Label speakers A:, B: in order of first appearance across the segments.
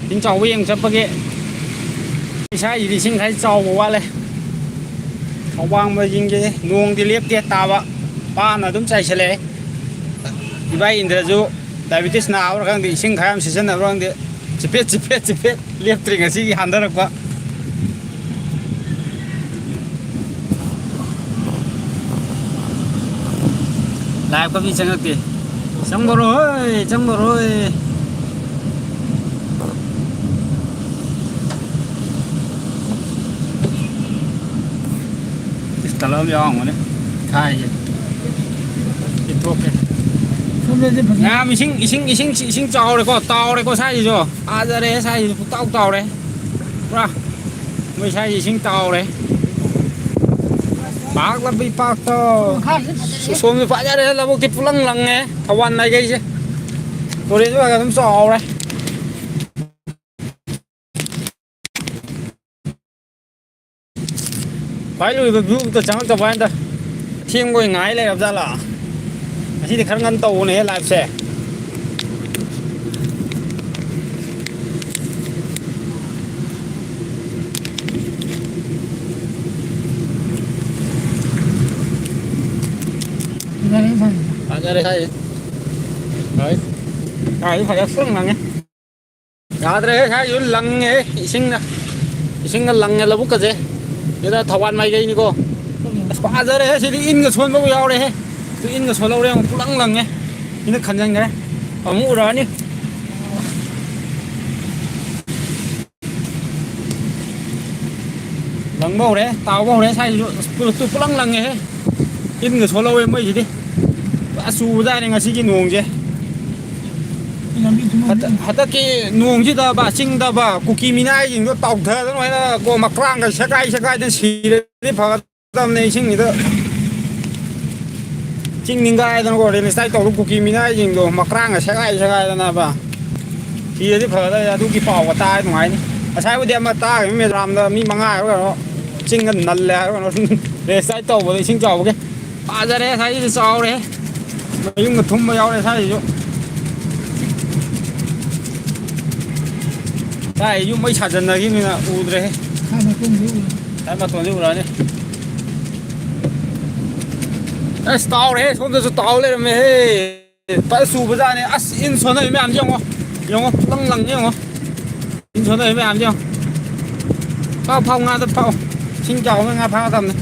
A: chính cháu với em chấp cái sai gì xin thấy cháu quá lên họ quang mà chính cái nuông thì liếp tiết ta vợ ba nó đúng chạy xe lệ thì bây giờ dù diabetes nào rồi thì xin khai em xin nào rồi thì chụp hết liếp tiền cái gì hàng đó được quá lại có gì chẳng được gì xong rồi tao làm gì ông đấy khai gì thuốc cái mình xin tàu đấy có sai gì rồi à giờ đấy sai gì tàu đấy ra mới sai gì xin tàu đấy bác là bị bác to xuống thì phải ra đây là một cái lăng nghe thằng quan này cái chứ tôi đến là tấm sò đấy phải lùi vào vụ tôi chẳng cho anh ta thiên ngồi ngái lại gặp ra là chỉ thì khăn ngăn tàu này lại xe ra đây thay đấy cái phải phun lằng nhé ra đây thay dưới lằng nhé sinh lằng nhé là bút cái gì người ta thầu ăn mày cái như cô qua giờ đấy thì đi in cái xuân bao nhiêu đấy thì in cái xuân lâu đấy cũng lằng lằng nhé in nó khẩn danh đấy ở mũ đó nhỉ lằng bao đấy tàu bao đấy sai tôi cũng lằng lằng nhé in cái xuân lâu em mới gì đi su ra này ngay cái nuông chứ hạt cái nuông chứ ta bà sinh ta bà cookie minai gì nó tàu thế nó nói là cô mặc rang cái xe gai đến xì đấy phải tâm này sinh gì đó sinh những cái nó gọi là sai tàu cookie minai gì rồi mặc rang cái xe gai đó là bà thì đấy phải là đu cái bảo của ta ngoài này sai cái điểm mà ta cái mình làm là mi mang ai đó nó sinh gần nần lẹ nó để sai tàu của sinh tàu cái à ra đây thấy sao đấy nhưng mà thùng bao này sao vậy chú đây chú mấy chặt dần này cái mình là u đấy đấy mà tuần chú rồi đấy đấy tàu đấy không được tàu lên mày tại su bây giờ này in số này mới làm chứ không lăng chứ không in số này mới làm chứ không bao phong nga tập phong xin chào mấy nga phao tầm này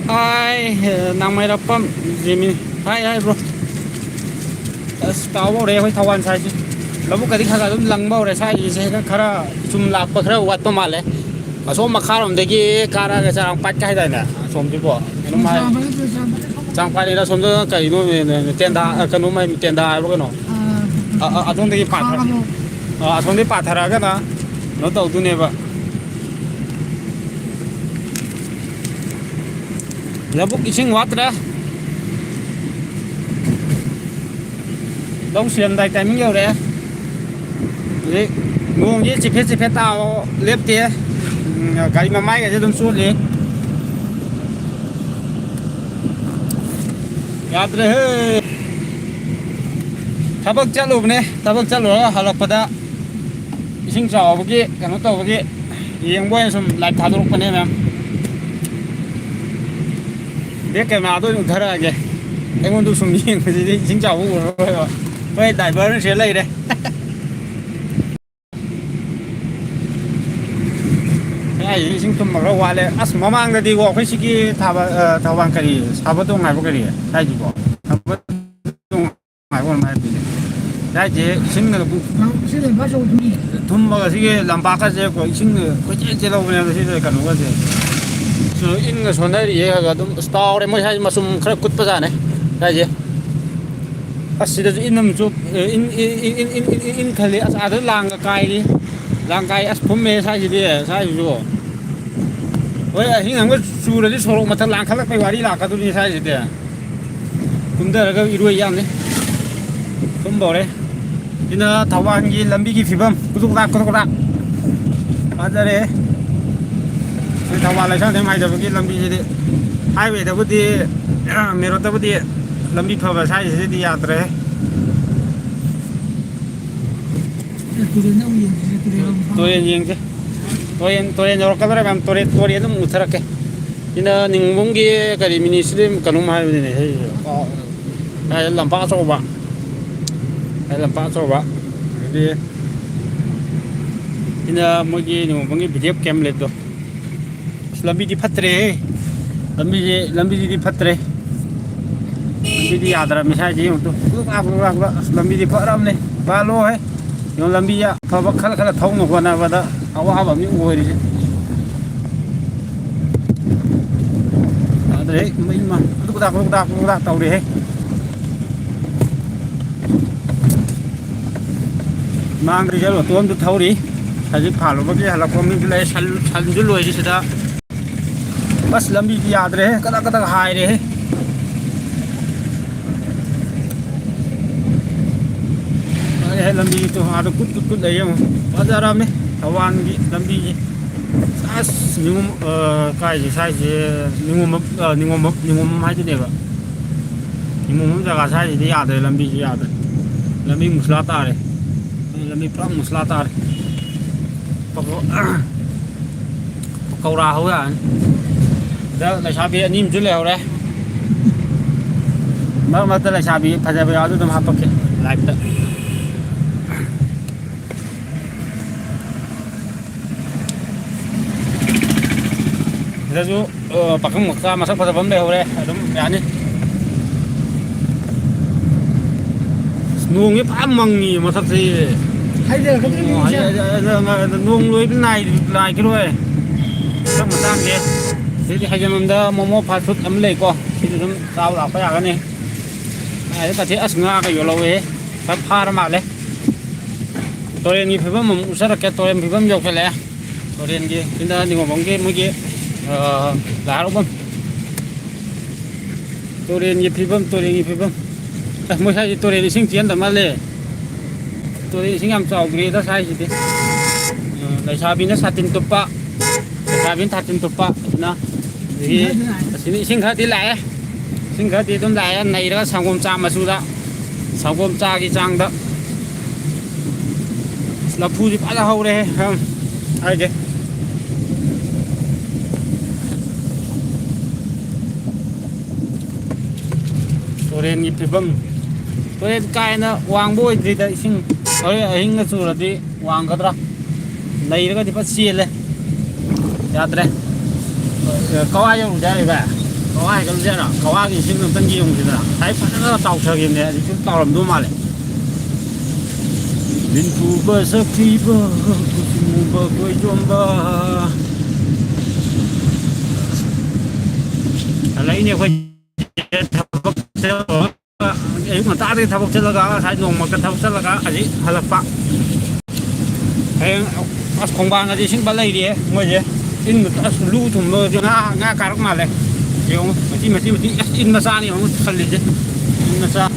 A: ai nằm mày đập bấm gì mình hai bro tao bao đây phải thâu ăn sai chứ là một cái gì khác là lăng bao đây sai gì sẽ khara chum lạc bạc khara wat mà lẽ mà số mà khá làm đấy cái cara cái sao bắt cái này nè xôm chứ bộ nó mai trang phải đây là xôm cho cái nó tiền đá cái nó mai tiền đá cái nó ở trong đây phát ở trong đây phát thara cái nó tàu tu này vậy là bút sinh hoạt đó đông xuyên đại tay nhiều đấy đấy nguồn gì chỉ phép tao liếp tía cái mà máy cái đông suốt đi yaad đấy tabak chalu này tabak chalu halak pada sinh trào cái nó tàu cái yang boy sum lại tháo được cái này biết cái nào tôi cũng thấy là kìa anh muốn tôi xuống nhìn cái gì đi xin chào vũ rồi vậy đại bớt nó sẽ lấy đây cái gì xin tụm mặc qua đây as mà mang cái đi qua cái gì thảo vàng cái gì thảo bớt tung ngày cái gì cái gì bỏ thảo bớt tung ngày qua mai đi cái gì xin cái thùng mà cái gì làm bạc cái gì của xin cái gì đâu này cái gì cái nó cái gì in cái số này thì cái tụm store này mới hay mà sum khá cút bây giờ này cái gì xí đây in nằm chụp in khali ở đây lang cái đi lang cái as phun mê sai gì đi sai gì rồi vậy hình ảnh cái su đây số mà thằng lang khá là phải đi lạc cái tụi này sai gì đấy cũng đây là cái đuôi yam đấy không bỏ đấy in thảo vàng gì làm gì phi bom cút rạc ở đây thảo vàng lại sang thêm hai giờ cái làm gì đấy hai về đâu đi mẹ rồi đâu đi làm gì phơi sai gì đi à đấy Turin yengse. Turin yorokadra bam turin dum utharake. Ina ningmungi kari ministry kanum hai ne he. Ai lampa choba. Ai lampa choba. Di ina mogi ningmungi bidep kem le do. Lambi di phatre. Lambi di phatre. Lambi di adra misai ji to. Lambi di pharam ne. Ba lo hai. Yo lambi ya phaba khala khala thong no na bada awa ba mi oi ri. Adre mai ma ku da tau ri he. Mang ri jalo tom tu thau ri. Haji phalo ba ki hala ko mi lai sal ju loi ji sida. Bas lambi di yaad re kada hai re. Lambi to ada kut dai yang bazaram ne Thawan gi lambi ji as ningum kai ji sai ji ningum hai ji ne ba ningum jaga sai ji yaad re lambi ji yaad lambi musla ta re lambi pra musla ta re pakora ho ya da la sabi anim ju le ho re ma ta la sabi phaja ba adu dum ha pakke live ta Jadi pakai muka masak pada bom deh, boleh, adem, ya nih. Nuangnya pamangi masak sih.
B: Ada kan ini
A: ada nuang lu itu naik kilo Sama masak deh. Jadi hanya nunda momo pasut amlek kok. Itu tuh tahu apa ya kan nih. Nah, itu tadi asnga kayak yolau par mak leh. Toren ini pun usah rakyat toren pun jauh peleh. Toren ini kita nih ngomong ke mungkin. Lá đúng không? Tôi đến nhịp phim mới sai tôi đến sinh chiến tầm lệ tôi đến sinh làm giàu cái đó sai gì thế? Tại sao bên nó sát tin tụp bạ? Tại sao bên sát tin tụp bạ? Nó thì sinh khởi tí lại sinh khởi tí tôm lại này đó sang hôm cha mà su đó sang hôm cha cái trang đó là phu gì phải là hậu đây không? Ai chứ? Toren ni pibam toren kai na wang boy di da sing oi hing na sura di wang kadra nei ga di pat si le ya tre kawa yo ja le ba kawa ga ja na kawa gi sing tan gi yong di da sai fa na tau cha gi ne di chu tau lam du ma le bin pu ba sa ki ba ku mu ba ko yom ba alai ne ko ấy mà ta đi thao bốc chân là sai dùng mà cái thao chân là cái gì hay là phạ hay không bằng cái gì xin bán lấy đi ngồi gì in một lưu thùng lơ cho ngã cá mà này hiểu không mà chỉ in mà sao này không phân liệt chứ in mà sao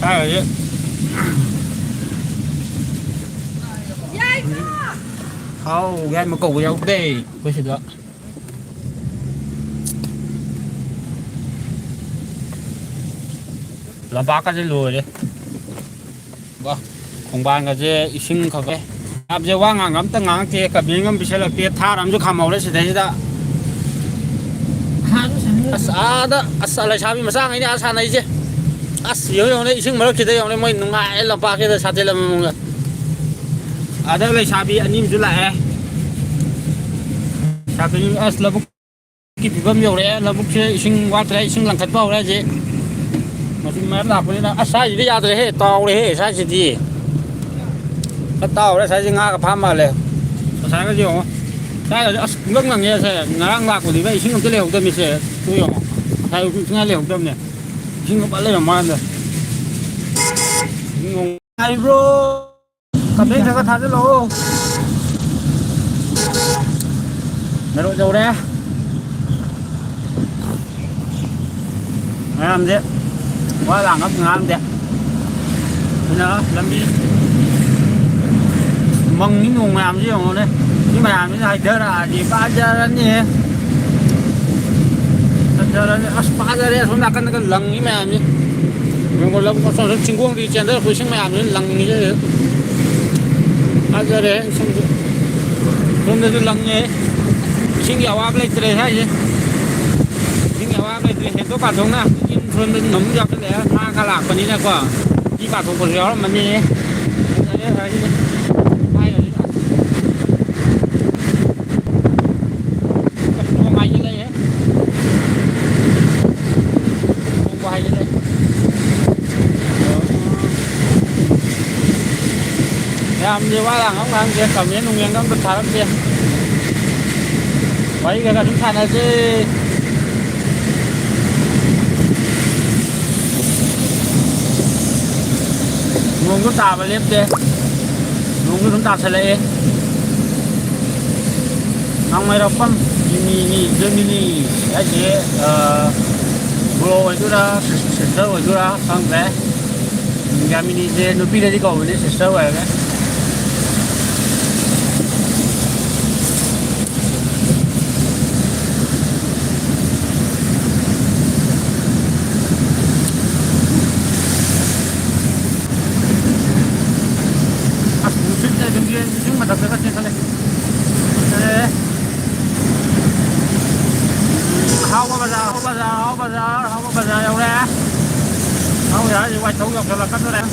A: sai rồi chứ không ghen mà cầu nhau đây với sự đó là ba cái gì lùi đấy, vâng, không bàn cái gì sinh khẩu cái, áp giờ qua ngang ngắm tăng ngang kia, cái miếng ngắm bị sai là kia thà làm cho khăm màu đấy sẽ thấy đó, đó, là sao bị mà sang cái này sang này chứ, xíu rồi đấy, sinh mà nó kia đây rồi mới ngại làm ba kia là sao thế làm mọi người, đây là sao bị anh em chú lại, sao bị là bút kịp bơm nhiều đấy, là bút sinh qua đây sinh làm thật bao đấy chứ. Mà thì mẹ làm cái này sai gì đấy ra rồi hết tàu đấy hết sai gì cái tàu đấy sai gì ngã cái phàm màเลยsai cái gì không sai là ngưng ngang nghe sai ngã ngạc của thì vậy xin cái liều tâm mình sẽ tôi hiểu sai cái liều tâm này xin có bạn lên làm ăn rồi ai bro cầm đấy cho cái thằng cái lô mẹ đội dầu đấy làm gì quá là ngấp ngang đấy nó làm gì mong những nguồn làm gì không đấy nhưng mà làm cái này đỡ là gì ba giờ đến gì giờ là aspa ra đây, hôm nay cái lăng như mẹ nhỉ, một lần có xong chính quân đi trên đó hồi sinh mẹ nhỉ, lăng như thế, giờ đấy, hôm nay lăng nhỉ, sinh giáo áp lên đây hay gì, sinh giáo áp lên đây hiện có bản thống nào, nhưng hôm nay nấm giặc cái đấy, ma cà lạc còn như này quả, chỉ bản thống của nó mà nhỉ, đấy là gì, hay là gì, hay như đây. Quay như đây làm gì quá là không ăn kia cầm miếng nông nghiệp nó cực thà lắm kia quay cái chúng ta này chứ nguồn chúng ta phải liếp đi nguồn chúng ta sẽ lấy ang mayroon mini ay bro itu dah sister itu dah sampai kami ni je nupi dari kau ni sister way kan as musik je dia cuma tak dekat ni sana không có bao giờ đâu ra không giờ thì quay thủ dọc là cách nó đang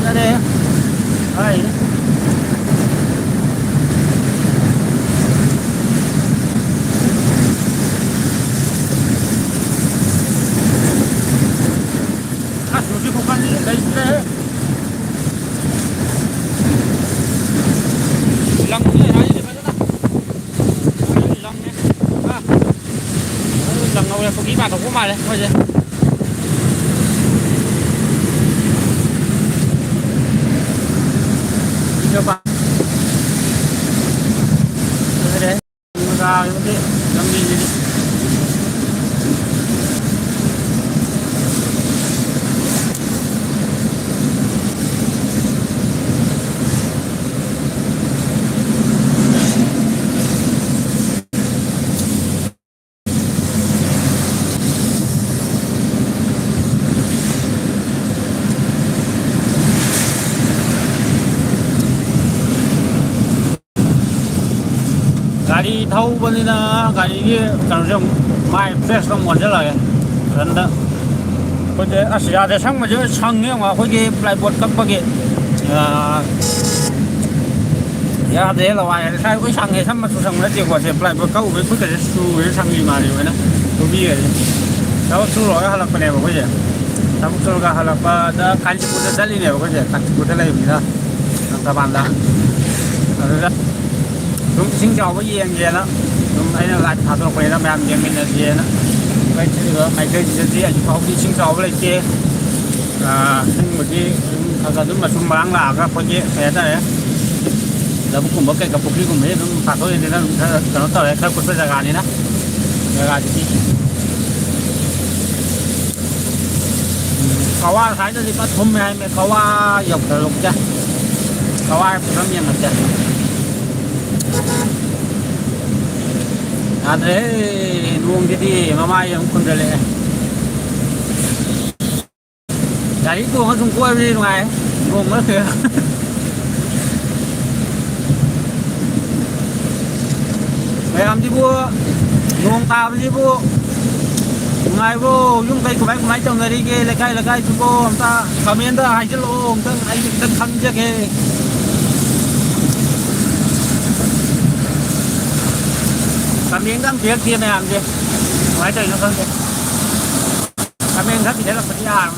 A: ra đây đây lăng như thế này thì phải đó lăng nhé lăng đâu là không khí bạn không có mày đấy thôi chứ nhiều bạn đấy ra cái vấn đề lăng gì đi 가리 타우번이나 가리 가능성 많이 패스가 먼저 나게 그런다. 근데 아시아대 상마저 상영화 거기 플라이보드 깜빡이 야 내가 와야 sai với sang hệ sắm mà sang nó chỉ có thể 플라이보드 câu với cái su với sang gì mà điều này tôi biết rồi đó su rồi hay là cái này bao giờ tamu su rồi hay là pada kanji kuda dali này bao giờ kanji kuda này mình đó các bạn đó đúng xin chào với gì anh về đó đúng thấy là lại thả tôi quay ra mềm về mình là gì đó cái nữa mày chơi gì anh không đi xin chào với lại kia xin một cái thật đúng mà xuống mang là các con kia thế đấy là cũng có cái cặp phục của mình đúng phạt thôi nên nó tao lại theo cuốn bây giờ gà này đó gà gì kawa thái nó đi bắt hôm nay mẹ kawa dọc từ lục cha kawa nó miệng lục cha thế luôn cái đi mà mai không còn được đấy tuồng nó dùng quay đi ngoài tuồng nó kìa mày làm gì bua tuồng tao gì bua ngày vô dùng cây của máy trồng này đi kia là cây chúng cô ông ta cảm ơn ta hay chứ lô ông ta anh tân khăn chứ kìa cảm ơn các việc kia này làm gì máy trời nó hơn kìa cảm ơn các thì thế là phải đi hàng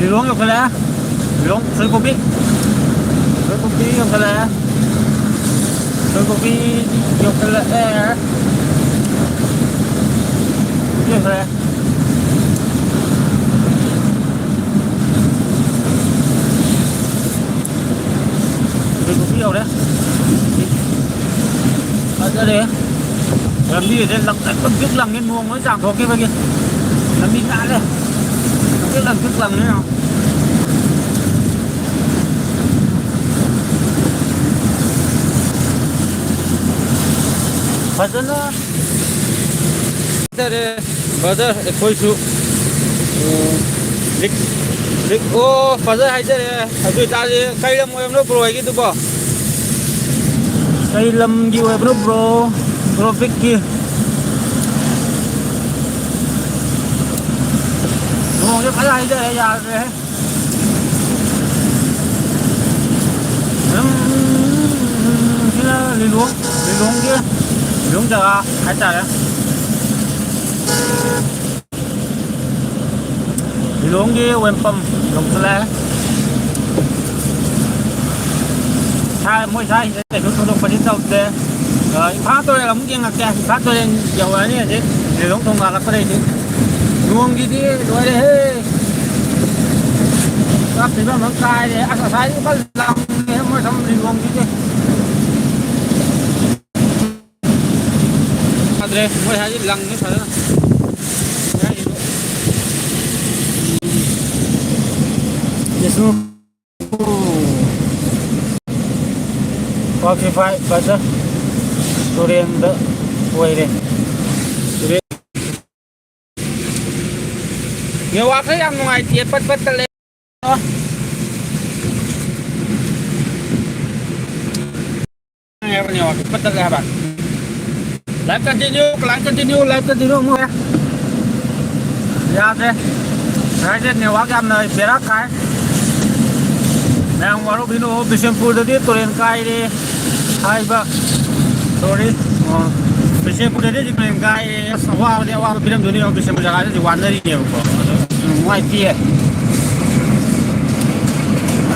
A: đi luôn được cái này luôn sôi cô biết không cái này sôi cô biết được cái này được cái này sôi cô biết đâu đấy đấy làm đi để lần bất cứ lần lên muông nó giảm thuộc kia bên kia làm đi ngã đây cái lần cứ lần nữa nào fazla there further full to lik oh fazla hay there adu ta kai lam em no pro hai gitu bo kai lam ji em no pro pick kia no cái fazla hay there ya re đi luôn kia đúng giờ hãy chạy đi luôn kia quên pump lồng xe sai mỗi sai để chúng tôi phải đi đâu để phá tôi là muốn kiêng ngạc kè phá tôi lên dầu ấy như thế để chúng tôi là có đây chứ luôn đi đi rồi đây các thì nó sai để ăn sai nó bắt lòng mới xong đi luôn chứ Andre, mulai hari lang ni sana. Ya itu. Yesu. Coffee fight baca. Korean the way deh. Jadi. Nyawa saya yang mengai cepat tele. Nyawa cepat tele apa? Live continue mua ra đây cái trên nhiều quá gam này phía cái đang vào lúc nó bị xem phụ được tôi lên cái đi hai ba sorry bị xem phụ được thì lên cái hoa đi hoa bị làm gì nó bị xem phụ cái thì hoàn đi nhiều ngoài kia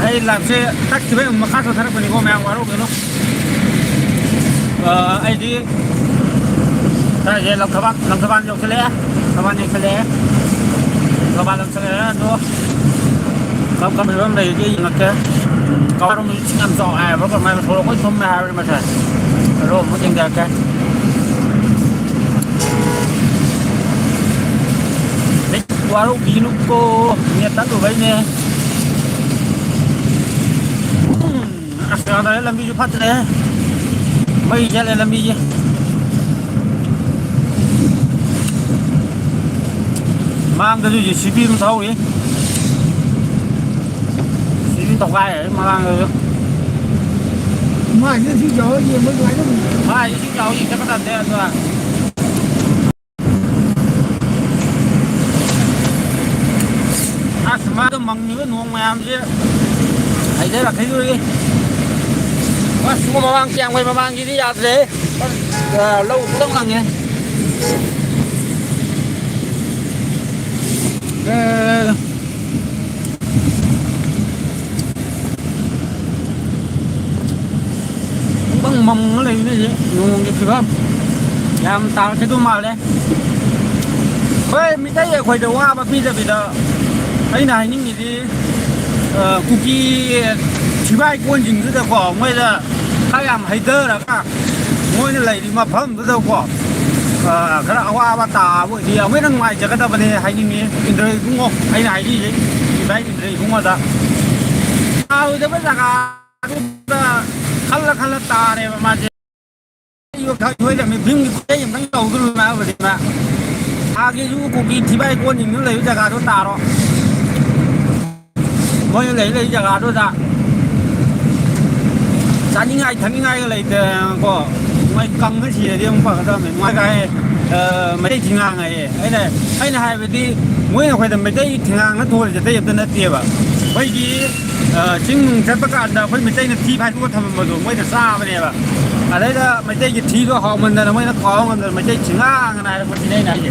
A: hay làm xe tắt thì mà khác thôi thằng mình có mang vào lúc nó ai đi đây là làm các bạn dùng cái lẽ các bạn dùng cái lẽ các bạn làm cái lẽ đó các bạn làm này cái mặt kia các bạn mình làm rõ ai và còn mai mà thôi không mà mà thôi rồi mới chừng cái đấy qua lúc đi lúc cô nhiệt tắt rồi nè đây làm gì phát đấy bây giờ lại làm gì mang cái gì xí pin thâu ấy xí pin tộc gai ấy mà mang rồi
B: mai cái xí dầu gì mới lấy đó
A: mai xí dầu gì chắc có thành thế rồi mà tôi mong như cái nuông mà em chứ thấy thế là thấy rồi đi quá xuống mà mang chàng quay mà mang gì đi ra thế lâu lâu lằng nhỉ băng mông nó lên cái gì nuông cái không làm tạo cái tôi màu đấy ơi mình thấy khởi đầu hoa mà bây giờ ấy này những gì đi cookie chỉ bay quân trình cứ được bỏ ngoài ra hay làm hay tơ là cả ngôi này thì mà phẩm cứ đâu bỏ cái là hoa ba tà buổi thì mấy năm ngoài chỉ có tao vấn đề hay như thế in đây cũng không hay này đi đấy thì đấy in đây cũng là rồi đó bây giờ cả khăn là tà này mà yêu thấy thôi là mình phim cái gì đánh đầu cái mà vậy mà cái chú cookie chỉ bay quân trình nó lấy ra cả nó tà rồi mọi người lấy ra cả nó ra sáng những ngày tháng những ngày lấy có ngoài cầm cái gì thì không phải đâu mình ngoài cái mấy cái thằng hàng này ấy này hai về đi mỗi ngày phải làm mấy cái thằng hàng nó thôi thì tới nó tiền à bây giờ chính các bác anh đã phải mấy cái này thi phải cũng thầm mà rồi mấy cái xa bên này mà đấy là mấy cái thi có họ mình là mấy nó có mình mấy cái thằng hàng này là một cái này gì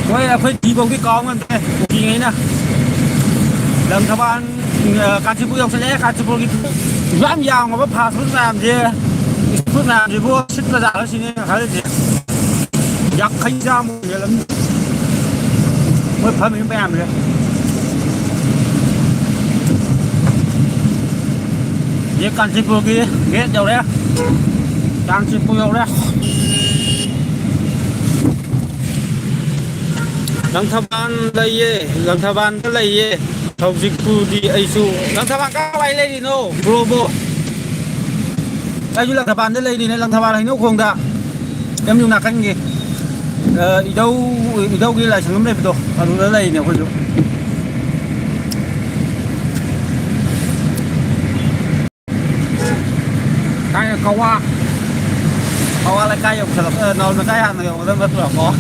A: mỗi là phải thi có cái con mình gì ấy nè lần các bạn 같이 부역설에 같이 보기 좀 양하고 파서 사람지 그 사람지 뭐 식사 잘하시네 가르지 약한 자무 이런 뭐 밤에 빼면 돼 얘 같이 보기 게 저래 Đang chụp nhiều đấy. Langthaban lay Hojik di aisu Langthaban ka bay lay no Brobo Aisu Langthaban lay di Langthaban hay no không da em dùng nạc anh gì đâu ghi lại chẳng lắm đây rồi nó lay nè con chú cái câu qua lại cái dùng sập nó cái hàng này nó rất là khó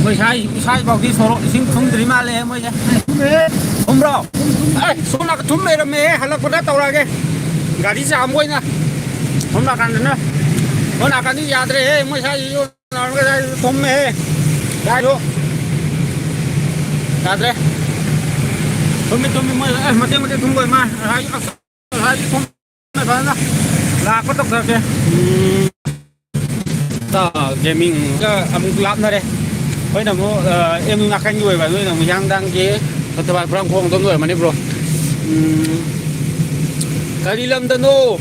A: mới sai vào cái số xin không đi mà lên mới nhá không đâu số nào thúng mê là mê hay là con đã tàu ra cái gà đi sao mới nha không nào cần nữa con nào cần đi ra đây mới sai vô nào cái thúng mê đây luôn ra đây thúng mới mà cái thúng rồi mà hai thúng này phải không là có tốc độ kìa gaming cái âm lắm đây với là em ngạc anh người và nuôi là mình đang chế thật bạn đang không tôi người mà đi bro cái đi lâm tân ô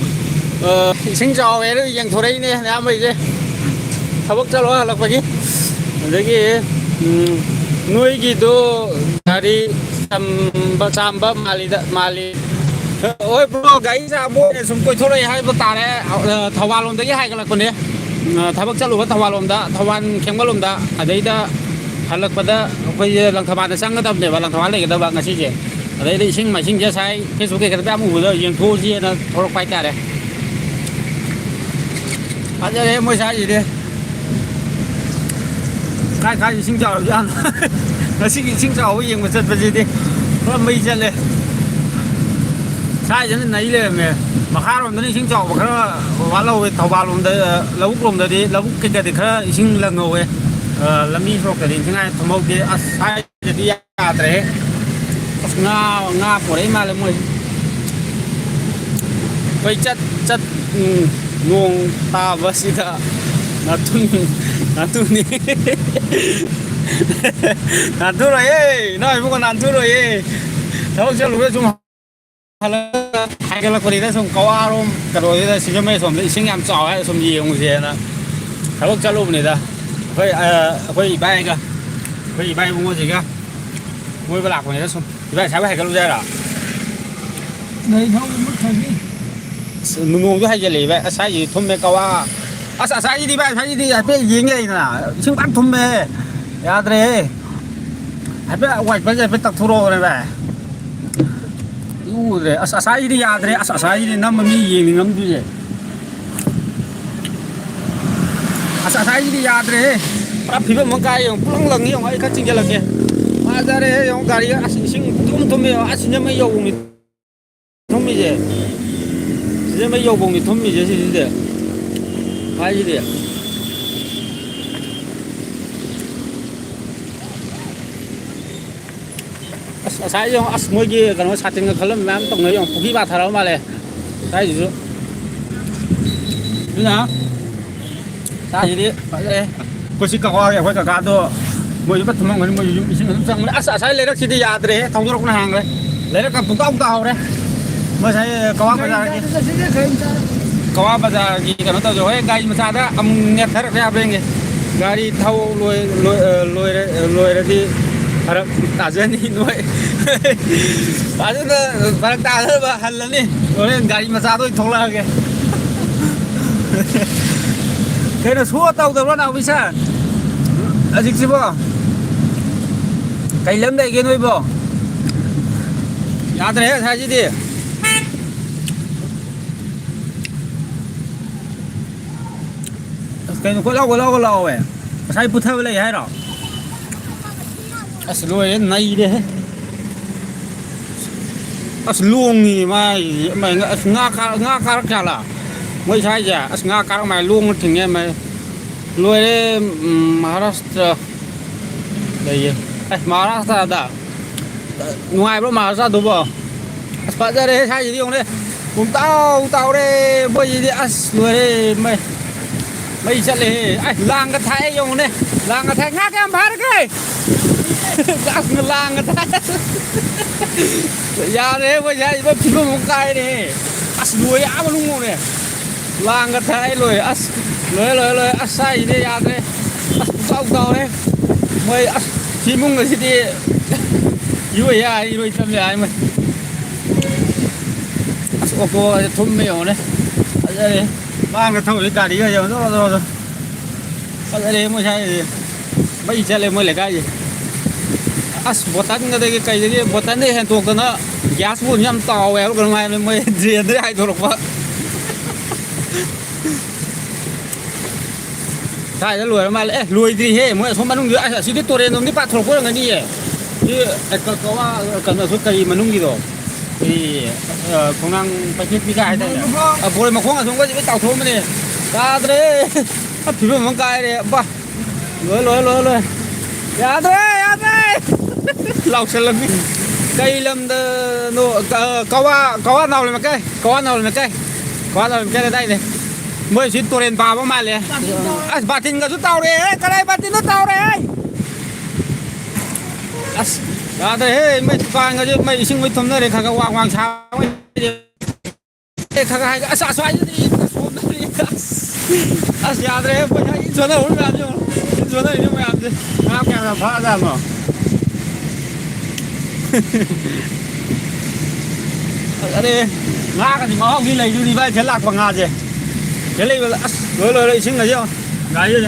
A: sinh trò về đấy dành thôi đấy nè làm gì chứ thao bốc cho nó là phải chứ đấy cái nuôi gitu dari samba mali ôi bro gáy ra mua này súng coi thôi đây hai bữa tà đấy thao vào luôn đấy hai cái là con đấy thao bốc cho luôn thao vào luôn đó thao van kém vào luôn đó ở đây đã halakpada akwai Langthaban sang ga dabne ba Langthaban le ga ba ngasi je adai dei sing mai sing je sai Facebook ke ka mu da yeng tho ji na thorok pai ta de aja de moi sai ji de kai sing chào ji an na sing chào yeng ma chat ba ji de ko mai je le sai je nai le me ma kha rom da ni sing chào ba kha wa lo we thau ba lom da lau lom da di lau ke ka de kha sing la ngo we lami frog cái gì ngay thằng mâu kia sai thì đi à thế nga của đấy mà là mày vậy chất nguồn ta vẫn sẽ cả nó tu nè nó tu rồi ấy nói không còn nó tu rồi ấy thấu chưa lúc đó chúng hai cái là cái gì đó xong câu ao luôn cái rồi đó xin cho mấy xong sinh em trò ấy xong gì không gì nữa thấu chưa lúc này ta quay bay cơ quay bay mua gì cơ mua cái lạc của này nó xong vậy sao hay cái lúc ra rồi đây không mất thời gian mua cái hay gì lì vậy sai gì thùng mê câu sai gì đi bay sai gì đi cái gì vậy nè xứng bắt thùng mê ya đây hay phải quay bây giờ phải tập thua rồi vậy u rồi sai gì đi ya đây sai gì đi nằm mi gì mình ngắm gì sai gì đi ya đây Pipet mengkai yang pulang lagi yang ayah kacing jalan ke, ada deh yang gari asing tum asingnya mai yau ni, tum je, asingnya mai yau ni tum je sih deh, ayah deh. Saya yang asmo je kalau satin ke kalau memang tong yang puki bathara malah, saya justru, ni na, saya jadi, cô sĩ cào ai phải cả đó mới bắt thằng mình mới dùng rằng là sai lấy đó chỉ đi ra đấy thằng đó nó hàng đấy lấy nó cầm tụng tao tao đấy mới thấy cào bây giờ cào bây giờ gì cái nó tao rồi gai mà sao đó âm nghe thấy ra bên kì gari thâu lôi ra đi ta dân đi nuôi ta dân nó ta hơn mà hành lần đi rồi gari mà sao tôi thong là kì thế là xua tàu từ đó nào bây giờ dịch gì bo cái lấm đây kia nuôi bo nhà thế sao chứ đi cái nó có lâu vậy sai bút thâu lấy hay rồi nuôi đến này đi luông gì mà ngã cá là mới sai giờ ngã cá mày luông thì nghe mày nuôi đấy Maharashtra đây Maharashtra đã ngoài đó Maharashtra đúng không? Bắt ra đây sai gì đi không đấy? Cùng tao đây bây giờ nuôi đây mày mấy chân này ai lang cái thái dùng này lang cái thái ngác em phá cái lang cái thái giờ đấy bây giờ nó chỉ có một cái này as nuôi áo mà luôn này lang cái thái rồi as lời as sai đi giờ đấy as tao tao đấy mấy as chỉ muốn cái gì đi yêu ya yêu chăm ya mày as ô tô thun mấy ông này giờ đấy lang cái thôi cả đi rồi rồi giờ đấy mới sai mấy chân này mới lại cái gì as botan cái gì botan này hiện tượng cái nó gas buôn nhâm tàu vậy lúc này mới riêng đấy hay thôi vậyใช่แล้วรวยมาเลยรวยดีเฮ้เมื่อสมบัตินุ่งเยอะไอ้สิ่งที่ตัวเรียนตรงนี้ป้าถกว่าไงนี่ที่ไอ้ก็ว่ากันมาสุดที่มันนุ่งกี่ดอกที่คงนั่งไปคิดพิการได้เนี่ยพอเลยมาคงอ่ะสมก็จะไปเต่าโถมันเนี่ยตาเตะผิวมันกายเนี่ยบ้ารวยอย่าเตะเราเฉลิมcây lâm nô có nào lên mà cây có nào lên mà cây đây này mới xin tôi lên vào bao mai liền bà tin cái tàu đấy cái này bà tin nó tàu đấy à đây mấy vàng cái mấy sinh mấy thùng này để khắc hoàng cháo để khắc hai cái xoay đi giờ đây bây giờ in số này không làm gì in số này không làm gì áp kèm là phá ra mà ở đây ngã cái gì mà không đi lấy đi vay thế lạc bằng ngà gì thế này rồi xin là gì không gái gì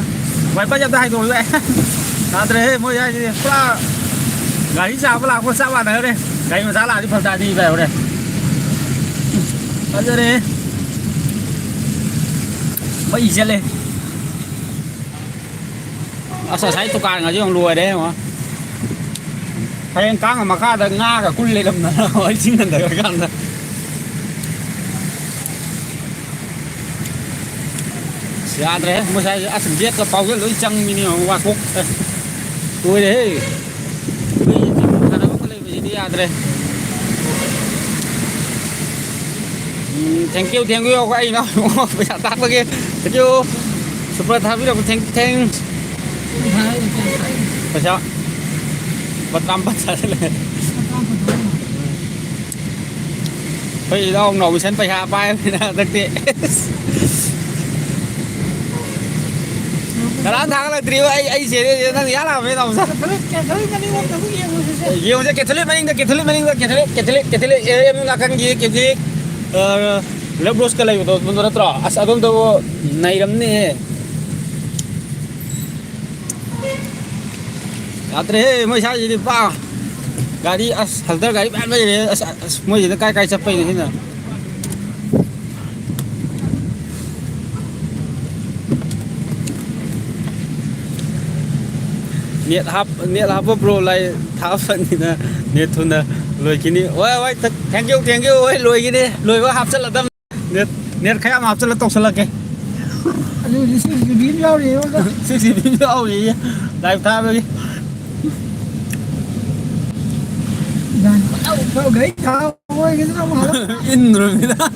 A: vậy bây giờ ta hay rồi vậy ta đây mỗi ngày gì là gái sao là con sao bạn ở đây gái mà sao là đi phần ta đi về đây bây giờ đi mấy gì lên sợ thấy tôi càng là chứ không lùi đấy mà hay anh cá mà cá được nga cả cún lên làm nào ấy chính là được cái này xả đấy mới sai ăn sừng giết cái bao cái lưỡi trăng mini hoa cúc tôi đấy bây giờ cái đó có lên về đi ăn đấy thank you của anh nó bây giờ tắt cái thank you super thank you thank bây giờ bắt tâm bắt sao thế này bây giờ ông nội sẽ phải hạ bài thực tế cái thằng là triều ai sẽ thằng giá nào vậy đâu sao nhiều sẽ kết em là cái gì lớp rose cái này tôi nó trỏ sao tôi này lắm nè Atre mới sao gì đi ba gari hal ter gari ban bây giờ mới gì nó cay sắp này thế nào nhiệt hấp pro lại tháo phần thì là nhiệt thun là lùi cái này ôi thank you ôi lùi cái đi lùi vào hấp rất là đâm nhiệt khai hấp rất là tốc rất là cái
B: anh xin biến nhau đi
A: xin biến nhau gì lại tha đi
B: Đâu gãy thao ôi cái nó mà
A: in rồi người ta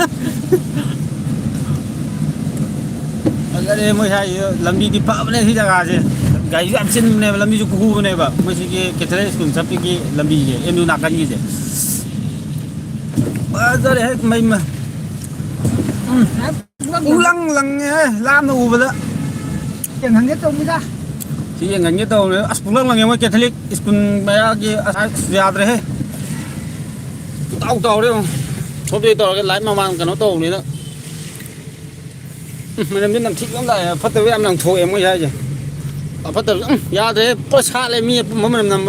A: cái đây mới hay làm đi phạm này thì ra gì cái em xin này làm đi cho khu này vậy mới chỉ cái thế cũng sắp cái làm đi em đưa nạp cái gì giờ đấy mình mà lăng làm nó u vậy đó
B: chẳng hạn nhất trong ra
A: chỉ chẳng nhất đâu nữa lăng là cái thế cũng bây giờ cái giờ đấy tàu đấy không hôm nay tàu cái lái mà mang cái nó tàu này đó mình làm đến thích lắm lại phát tới em làm thổi em mới ra chứ phát tới ya thế bớt xa lên mi mà mình làm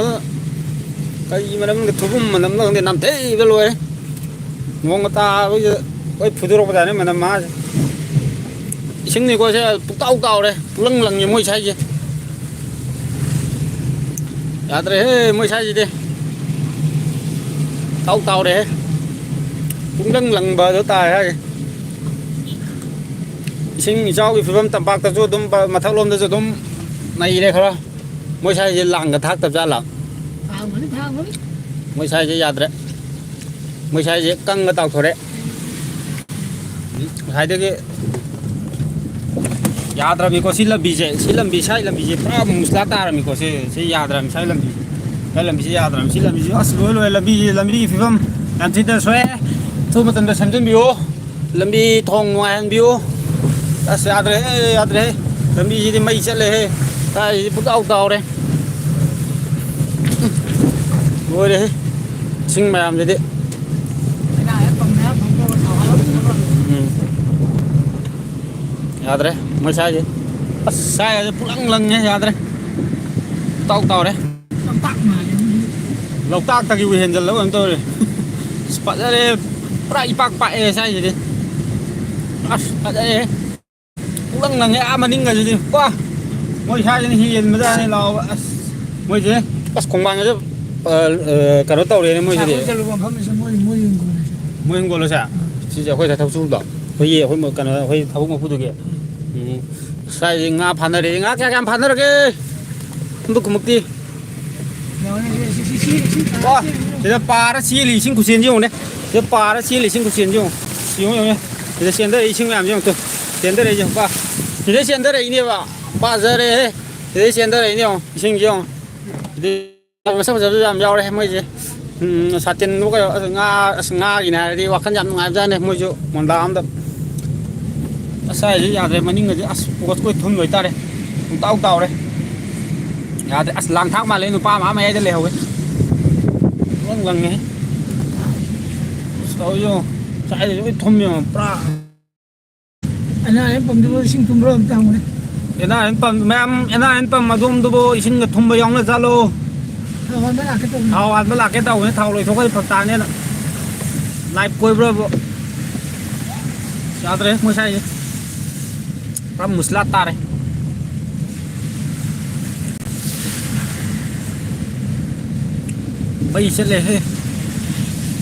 A: cái gì mà làm cái thú mà làm thế cái rồi ngon người ta bây giờ cái phụ thuộc vào này mà làm má sinh này coi sẽ tàu đây lăng nhiều mới sai chứ ya thế mới sai gì đi tàu đấy cũng đang lần bờ đỡ tài hay sinh sau cái phim tầm bạc tập cho tụm mà thao lom cho tụm này đây không mới sai gì lặng cái thác tập ra lặng mới sai gì đấy mới sai gì căng cái tàu thôi đấy hai đứa cái ꯌꯥꯗ꯭ꯔꯕꯅꯤꯀꯣ ꯁꯤ ꯂꯝꯕꯤꯁꯦ ꯁꯤ ꯂꯝꯕꯤ ꯁꯥꯏ ꯂꯝꯕꯤꯁꯦ ꯄꯨꯔꯥ ꯃꯨꯁꯂꯥ ꯇꯥꯔꯝꯃꯤꯀꯣ ꯁꯤ ꯌꯥꯗ꯭ꯔꯕꯅꯤ ꯁꯥꯏ ꯂꯝꯕꯤ ꯁꯥꯏ ꯂꯝꯕꯤꯁꯦ ꯌꯥꯗ꯭ꯔꯕꯅꯤ ꯁꯤ ꯂꯝꯕꯤꯁꯦ ꯑꯁ ꯂꯣꯏ ꯂꯝꯕꯤꯒꯤ ꯐꯤꯕꯝ ꯌꯥꯝ ꯊꯤꯅ ꯁꯣꯛꯑꯦ ꯑꯊꯨꯕ ꯃꯇꯝꯗ ꯁꯦꯝꯖꯤꯟꯕꯤꯌꯨ ꯂꯝꯕꯤ ꯊꯣꯡ ꯅꯨꯡꯉꯥꯏꯍꯟꯕꯤꯌꯨ ꯑꯁ ꯌꯥꯗ꯭ꯔꯦ ꯂꯝꯕꯤꯁꯤꯗꯤ ꯃꯩ ꯆꯠꯂꯦꯍꯦ ꯁꯥꯏꯁꯤꯗꯤ ꯄꯨꯛꯇꯥꯎ ꯇꯥꯎꯔꯦ ꯂꯣꯏꯔꯦꯍꯦ ꯏꯁꯤꯡ ꯃꯌꯥꯝꯁꯤꯗꯤ ꯌꯥꯗ꯭ꯔꯦ ꯃꯣꯏ ꯁꯥꯏꯁꯦ ꯑꯁ ꯁꯥꯏꯁꯦ ꯄꯨꯂꯪ ꯂꯪꯉꯦ ꯌꯥꯗ꯭ꯔꯦ ꯇꯥꯎꯔꯦ ꯂꯣꯛꯇꯥꯛꯇꯒꯤꯕꯨ ꯍꯦꯟꯖꯜꯂꯕ ꯀꯩꯅꯣ ꯇꯧꯔꯦ ꯑꯁ ꯐꯖꯔꯦ ꯄꯨꯔꯥ ꯏꯄꯥꯛ ꯄꯥꯛꯑꯦ ꯁꯥꯏꯁꯤꯗꯤ ꯑꯁ ꯐꯖꯔꯦ ꯄꯨꯂꯪ ꯂꯪꯉꯦ ꯃꯅꯤꯡꯒꯁꯤꯗꯤ ꯃꯣꯏ ꯁꯥꯏꯁꯤꯅ ꯍꯦꯟꯕꯖꯥꯠꯅꯤ ꯂꯥꯎꯕ ꯑꯁ ꯃꯣꯏꯁꯦ ꯑꯁ ꯈꯣꯡꯕꯥꯟꯒꯁꯨ ꯀꯩꯅꯣ ꯇꯧꯔꯦꯅꯦ ꯃꯣꯏꯁꯤꯗꯤ ꯃꯣꯏ ꯍꯤꯡꯒꯣꯜꯂꯣꯁꯦ ꯁꯤꯁꯦ ꯑꯩꯈꯣꯏ ꯊꯕꯛ ꯁꯨꯕꯗꯣ ꯑꯩꯈꯣꯏ ꯀꯩꯅꯣ ꯑꯩꯈꯣꯏ ꯊꯕꯛ ꯃꯄꯨꯗꯨꯒꯤ ꯁ꯭ꯋꯥꯏꯁꯦ ꯉꯥ ꯐꯥꯅꯔꯦ ꯉꯥ ꯀꯌꯥꯝ ꯐꯥꯅꯔꯒꯦ ꯍꯟꯗꯛꯀꯨꯃꯛꯇꯤ ꯁꯤꯗ ꯄꯥꯔ ꯆꯦꯜꯂꯤ ꯏꯁꯤꯡ ꯈꯨꯆꯦꯟꯁꯤ ꯌꯦꯡꯉꯨꯅꯦ ꯁꯤꯗ ꯄꯥꯔ ꯆꯦꯜꯂꯤ ꯏꯁꯤꯡ ꯈꯨꯆꯦꯟꯁꯤ ꯌꯦꯡꯉꯨꯅꯦ ꯁꯤꯗ ꯆꯦꯟꯊꯔꯛꯏ ꯏꯁꯤꯡ ꯃꯌꯥꯝꯁꯦ ꯑꯃꯨꯛꯇ ꯆꯦꯟꯊꯔꯛꯏꯁꯦ ꯁꯤꯗꯩ ꯆꯦꯟꯊꯔꯛꯏꯅꯦꯕ ꯄꯥꯖꯔꯦꯍꯦ ꯁꯤꯗꯩ ꯆꯦꯟꯊꯔꯛꯏꯅꯦ ꯌꯦꯡꯉꯣ ꯏꯁꯤꯡꯁꯦ ꯌꯦꯡꯉꯣ ꯁꯤꯗꯩ ꯃꯁꯛ ꯐꯖꯕꯁꯨ ꯌꯥꯝ ꯌꯥꯎꯔꯦ ꯃꯣꯏꯁꯦ ꯁꯥꯇꯤꯟꯗꯨ ꯀꯩꯅꯣ ꯉꯥꯒꯤꯅꯦ ꯍꯥꯏꯔꯗꯤ ꯋꯥꯈꯜ ꯌꯥꯝ ꯅꯨꯡꯉꯥꯏꯕꯖꯥꯠꯅꯦ ꯃꯣꯏꯁꯨ ꯃꯣꯟꯗꯥ ꯑꯝꯗ ꯑꯁ ꯁꯥꯏꯁꯤ ꯌꯥꯗ꯭ꯔꯦ ꯃꯅꯤꯡꯒꯗꯤ ꯑꯁ ꯄꯣꯠꯀꯣꯏ ꯊꯨꯝ ꯂꯣꯏꯇꯥꯔꯦ ꯄꯨꯡꯇꯥꯎ ꯇꯥꯎꯔꯦ ꯌꯥꯗ꯭ꯔꯦ ꯑꯁ ꯂꯥꯡ ꯊꯥꯛ ꯃꯥꯜꯂꯦ ꯅꯨꯄꯥ ꯑꯃ ꯃꯌꯥꯏꯗ ꯂꯩꯍꯧꯋꯦ ꯂꯪꯉꯦ ꯇꯧꯔꯤꯁꯦ ꯁꯥꯏꯗ ꯂꯣꯏ ꯊꯨꯝꯃꯦ ꯄꯨꯔꯥ
B: ꯑꯅꯥ ꯑꯌꯦꯛ ꯄꯝꯗꯨꯕꯨ ꯏꯁꯤꯡ ꯊꯨꯝꯕ꯭ꯔꯣ ꯑꯝꯇ ꯍꯪꯉꯨꯅꯦ
A: ꯑꯦꯟ ꯑꯥꯔ ꯑꯦꯟ ꯄꯝ ꯑꯗꯣꯝꯗꯨꯕꯨ ꯏꯁꯤꯡꯒ ꯊꯨꯝꯕ ꯌꯥꯎꯅ ꯆꯠꯂꯣ ꯊꯥꯎ ꯍꯥꯟꯕ ꯂꯥꯛꯀꯦ ꯇꯧꯕꯅꯦ ꯊꯥꯎ ꯂꯣꯏꯊꯣꯛꯈ꯭ꯔꯗꯤ ꯐꯔꯛ ꯇꯥꯅꯦꯅ ꯂꯥꯏꯞ ꯀꯣꯏꯕ꯭ꯔꯕꯨ ꯌꯥꯗ꯭ꯔꯦ ꯃꯣꯏ ꯁꯥꯏꯁꯦ ꯄꯨꯔꯥ ꯃꯨꯁꯂꯥ ꯇꯥꯔꯦ ꯃꯩ ꯆꯠꯂꯦꯍꯦ